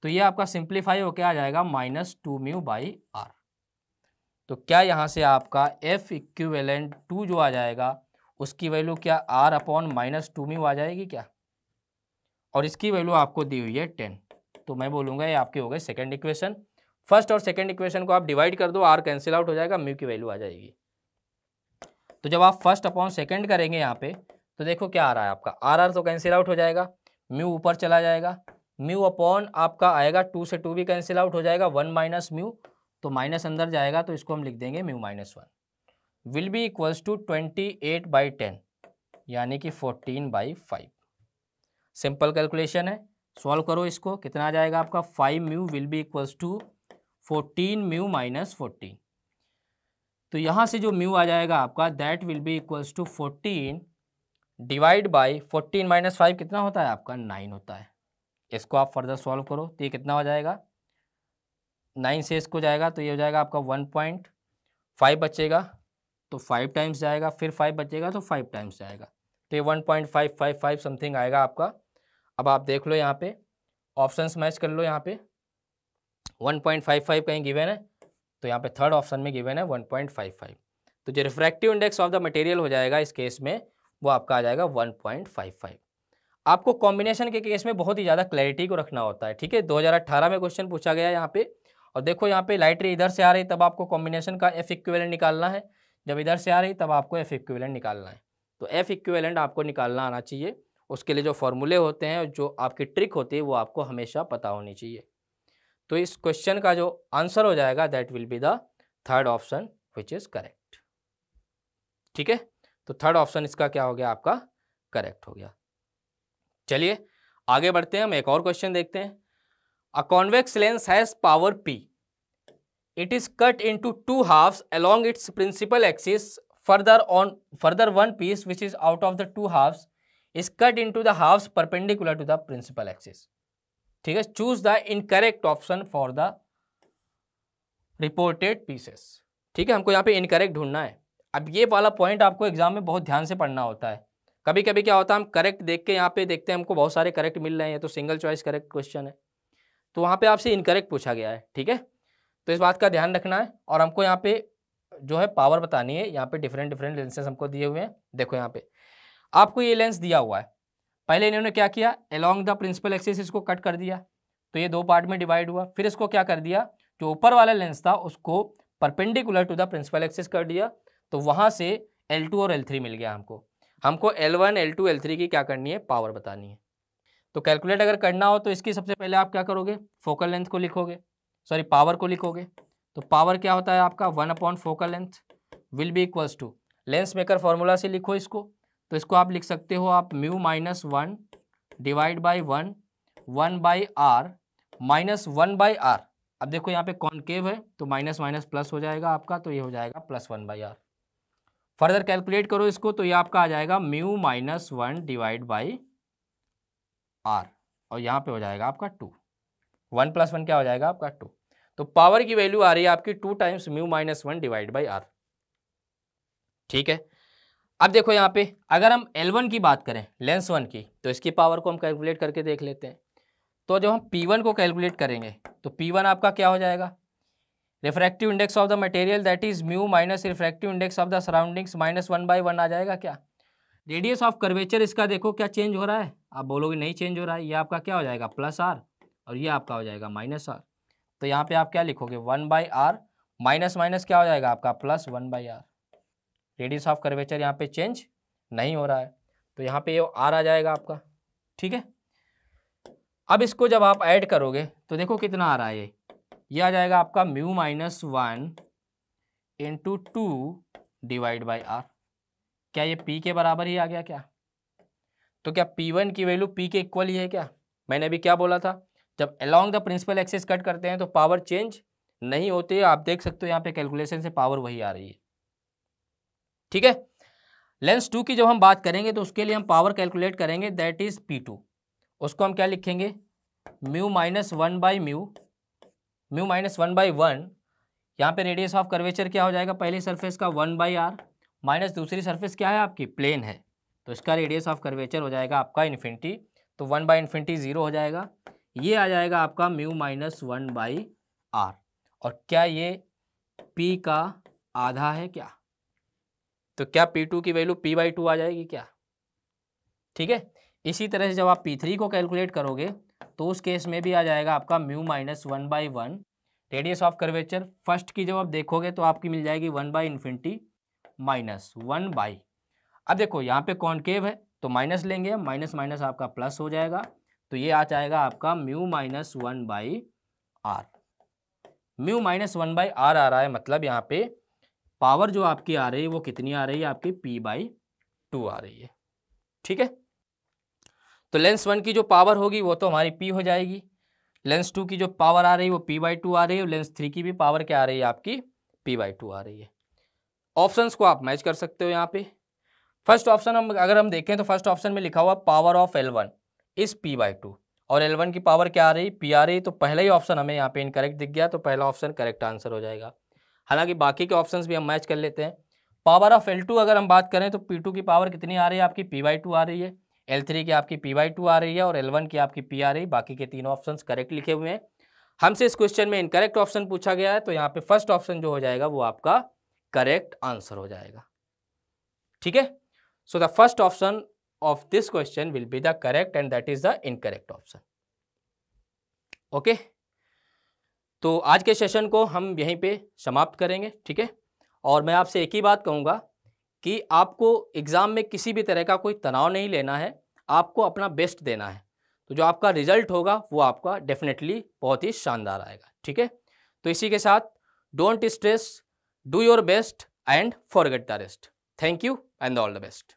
तो ये आपका सिंप्लीफाई होकर आ जाएगा माइनस 2 म्यू बाई आर। तो क्या यहाँ से आपका एफ इक्विवेलेंट 2 जो आ जाएगा उसकी वैल्यू क्या आर अपॉन माइनस 2 म्यू आ जाएगी क्या, और इसकी वैल्यू आपको दी हुई है 10, तो मैं बोलूँगा ये आपकी हो गई सेकेंड इक्वेशन। फर्स्ट और सेकेंड इक्वेशन को आप डिवाइड कर दो, आर कैंसिल आउट हो जाएगा, म्यू की वैल्यू आ जाएगी। तो जब आप फर्स्ट अपॉन सेकेंड करेंगे यहाँ पे तो देखो क्या आ रहा है आपका, आर तो कैंसिल आउट हो जाएगा, म्यू ऊपर चला जाएगा, म्यू अपॉन आपका आएगा 2 से 2 भी कैंसिल आउट हो जाएगा, 1 माइनस म्यू, तो माइनस अंदर जाएगा तो इसको हम लिख देंगे mu minus 1 will be equals to 28 by 10 यानी कि 14 बाई 5। सिंपल कैलकुलेशन है, सॉल्व करो इसको, कितना आ जाएगा आपका 5 mu will be equals to 14 mu minus 14। तो यहाँ से जो म्यू आ जाएगा आपका that will be equals to 14 divide by 14 minus 5 कितना होता है आपका 9 होता है। इसको आप फर्दर सॉल्व करो तो ये कितना हो जाएगा, 9 से इसको जाएगा तो ये हो जाएगा आपका 1.5 बचेगा तो 5 टाइम्स जाएगा, फिर 5 बचेगा तो 5 टाइम्स जाएगा, तो ये 1.555 समथिंग आएगा आपका। अब आप देख लो यहाँ पे ऑप्शंस मैच कर लो, यहाँ पे 1.55 कहीं गिवन है तो यहाँ पे थर्ड ऑप्शन में गिवन है 1.55, तो जो refractive index of the material हो जाएगा इस केस में वो आपका आ जाएगा 1.55। आपको कॉम्बिनेशन के केस में बहुत ही ज़्यादा क्लैरिटी को रखना होता है, ठीक है। 2018 में क्वेश्चन पूछा गया है यहाँ पे, और देखो यहाँ पे लाइट रे इधर से आ रही तब आपको कॉम्बिनेशन का एफ इक्विवेलेंट निकालना है, जब इधर से आ रही तब आपको एफ इक्विवेलेंट निकालना है। तो एफ इक्विवेलेंट आपको निकालना आना चाहिए, उसके लिए जो फॉर्मूले होते हैं, जो आपकी ट्रिक होती है वो आपको हमेशा पता होनी चाहिए। तो इस क्वेश्चन का जो आंसर हो जाएगा that will be the third option which is correct, ठीक है। तो थर्ड ऑप्शन इसका क्या हो गया आपका करेक्ट हो गया। चलिए आगे बढ़ते हैं, हम एक और क्वेश्चन देखते हैं। A convex lens has power P, it is cut into 2 halves along its principal axis, further one piece which is out of the 2 halves is cut into the halves perpendicular to the principal axis, ठीक है। Choose the incorrect option for the reported pieces, ठीक है, हमको यहाँ पे incorrect ढूंढना है। अब ये वाला पॉइंट आपको एग्जाम में बहुत ध्यान से पढ़ना होता है। कभी कभी क्या होता है हम करेक्ट देख के यहाँ पे देखते हैं हमको बहुत सारे करेक्ट मिल रहे हैं, तो सिंगल चॉइस करेक्ट क्वेश्चन है, तो वहाँ पे आपसे इनकरेक्ट पूछा गया है, ठीक है। तो इस बात का ध्यान रखना है, और हमको यहाँ पे जो है पावर बतानी है। यहाँ पे डिफरेंट लेंसेज हमको दिए हुए हैं, देखो यहाँ पे आपको ये लेंस दिया हुआ है, पहले इन्होंने क्या किया अलोंग द प्रिंसिपल एक्सिस इसको कट कर दिया, तो ये 2 पार्ट में डिवाइड हुआ, फिर इसको क्या कर दिया जो ऊपर वाला लेंस था उसको perpendicular to the principal axis कर दिया, तो वहाँ से L2 और L3 मिल गया हमको L1 L2 L3 की क्या करनी है पावर बतानी है। तो कैलकुलेट अगर करना हो तो इसकी सबसे पहले आप क्या करोगे फोकल लेंथ को लिखोगे, सॉरी पावर को लिखोगे, तो पावर क्या होता है आपका 1 upon focal length will be equals to, lens maker formula से लिखो इसको, तो इसको आप लिख सकते हो आप mu minus 1 divide by 1 by R minus 1 by R. अब देखो यहाँ पे कॉनकेव है तो माइनस माइनस प्लस हो जाएगा आपका, तो ये हो जाएगा plus 1 by R. Further calculate करो इसको तो ये आपका आ जाएगा mu minus 1 divide by R, और यहाँ पे हो जाएगा आपका 2, 1 प्लस 1 क्या हो जाएगा आपका 2। तो पावर की वैल्यू आ रही है आपकी 2 times mu minus 1 divide by R, ठीक है। अब देखो यहाँ पे अगर हम L1 की बात करें लेंस 1 की, तो इसकी पावर को हम कैलकुलेट करके देख लेते हैं। तो जब हम P1 को कैलकुलेट करेंगे तो P1 आपका क्या हो जाएगा refractive index of the material that is mu minus refractive index of the surroundings minus 1/1 आ जाएगा क्या। रेडियस ऑफ कर्वेचर इसका देखो क्या चेंज हो रहा है, आप बोलोगे नहीं चेंज हो रहा है, ये आपका क्या हो जाएगा +r और ये आपका हो जाएगा -r। तो यहाँ पे आप क्या लिखोगे 1/r माइनस माइनस क्या हो जाएगा आपका +1/r। रेडियस ऑफ कर्वेचर यहाँ पे चेंज नहीं हो रहा है, तो यहाँ पे ये r आ जाएगा आपका। ठीक है, अब इसको जब आप ऐड करोगे तो देखो कितना आ रहा है, ये आ जाएगा आपका μ-1 × 2 /r। क्या ये p के बराबर ही आ गया क्या। तो क्या p1 की वैल्यू p के इक्वल ही है क्या। मैंने अभी क्या बोला था, जब along the principal axis cut करते हैं तो पावर चेंज नहीं होती है। आप देख सकते हो यहाँ पे कैलकुलेशन से पावर वही आ रही है। ठीक है, लेंस 2 की जब हम बात करेंगे तो उसके लिए हम पावर कैलकुलेट करेंगे, दैट इज p2। उसको हम क्या लिखेंगे μ-1/1। यहाँ पे रेडियस ऑफ कर्वेचर क्या हो जाएगा, पहली सरफेस का 1/r माइनस दूसरी सरफेस क्या है आपकी प्लेन है, तो इसका रेडियस ऑफ कर्वेचर हो जाएगा आपका इन्फिनिटी, तो 1/∞ 0 हो जाएगा। ये आ जाएगा आपका μ-1/r। और क्या ये p का आधा है क्या, तो क्या p2 की वैल्यू p/2 आ जाएगी क्या। ठीक है, इसी तरह से जब आप p3 को कैलकुलेट करोगे तो उस केस में भी आ जाएगा आपका μ-1/1। रेडियस ऑफ कर्वेचर फर्स्ट की जब आप देखोगे तो आपकी मिल जाएगी 1/∞ माइनस 1/। अब देखो यहाँ पे कॉनकेव है तो माइनस लेंगे, माइनस माइनस आपका प्लस हो जाएगा, तो ये आ जाएगा आपका μ-1/r। μ-1/r आ रहा है, मतलब यहाँ पे पावर जो आपकी आ रही है वो कितनी आ रही है आपकी p/2 आ रही है। ठीक है, तो लेंस 1 की जो पावर होगी वो तो हमारी p हो जाएगी, लेंस 2 की जो पावर आ रही है वो p/2 आ रही है, और लेंस 3 की भी पावर क्या आ रही है आपकी p/2 आ रही है। ऑप्शंस को आप मैच कर सकते हो यहाँ पे। फर्स्ट ऑप्शन अगर हम देखें तो फर्स्ट ऑप्शन में लिखा हुआ power of L1 is p/2 और L1 की पावर क्या आ रही p आ रही, तो पहला ही ऑप्शन हमें यहाँ पे इनकरेक्ट दिख गया, तो पहला ऑप्शन करेक्ट आंसर हो जाएगा। हालांकि बाकी के ऑप्शंस भी हम मैच कर लेते हैं। पावर ऑफ L2 अगर हम बात करें तो P2 की पावर कितनी आ रही है आपकी p/2 आ रही है, L3 की आपकी p/2 आ रही है और L1 की आपकी p आ रही है। बाकी के तीनों ऑप्शंस करेक्ट लिखे हुए हैं। हमसे इस क्वेश्चन में इनकरेक्ट ऑप्शन पूछा गया है, तो यहाँ पे फर्स्ट ऑप्शन जो हो जाएगा वो आपका करेक्ट आंसर हो जाएगा। ठीक है, so the first option of this question will be the correct and that is the incorrect option. Okay, तो आज के सेशन को हम यहीं पे समाप्त करेंगे। ठीक है, और मैं आपसे एक ही बात कहूँगा कि आपको एग्ज़ाम में किसी भी तरह का कोई तनाव नहीं लेना है, आपको अपना बेस्ट देना है, तो जो आपका रिजल्ट होगा वो आपका डेफिनेटली बहुत ही शानदार आएगा। ठीक है, तो इसी के साथ don't stress, do your best and forget the rest. Thank you and all the best.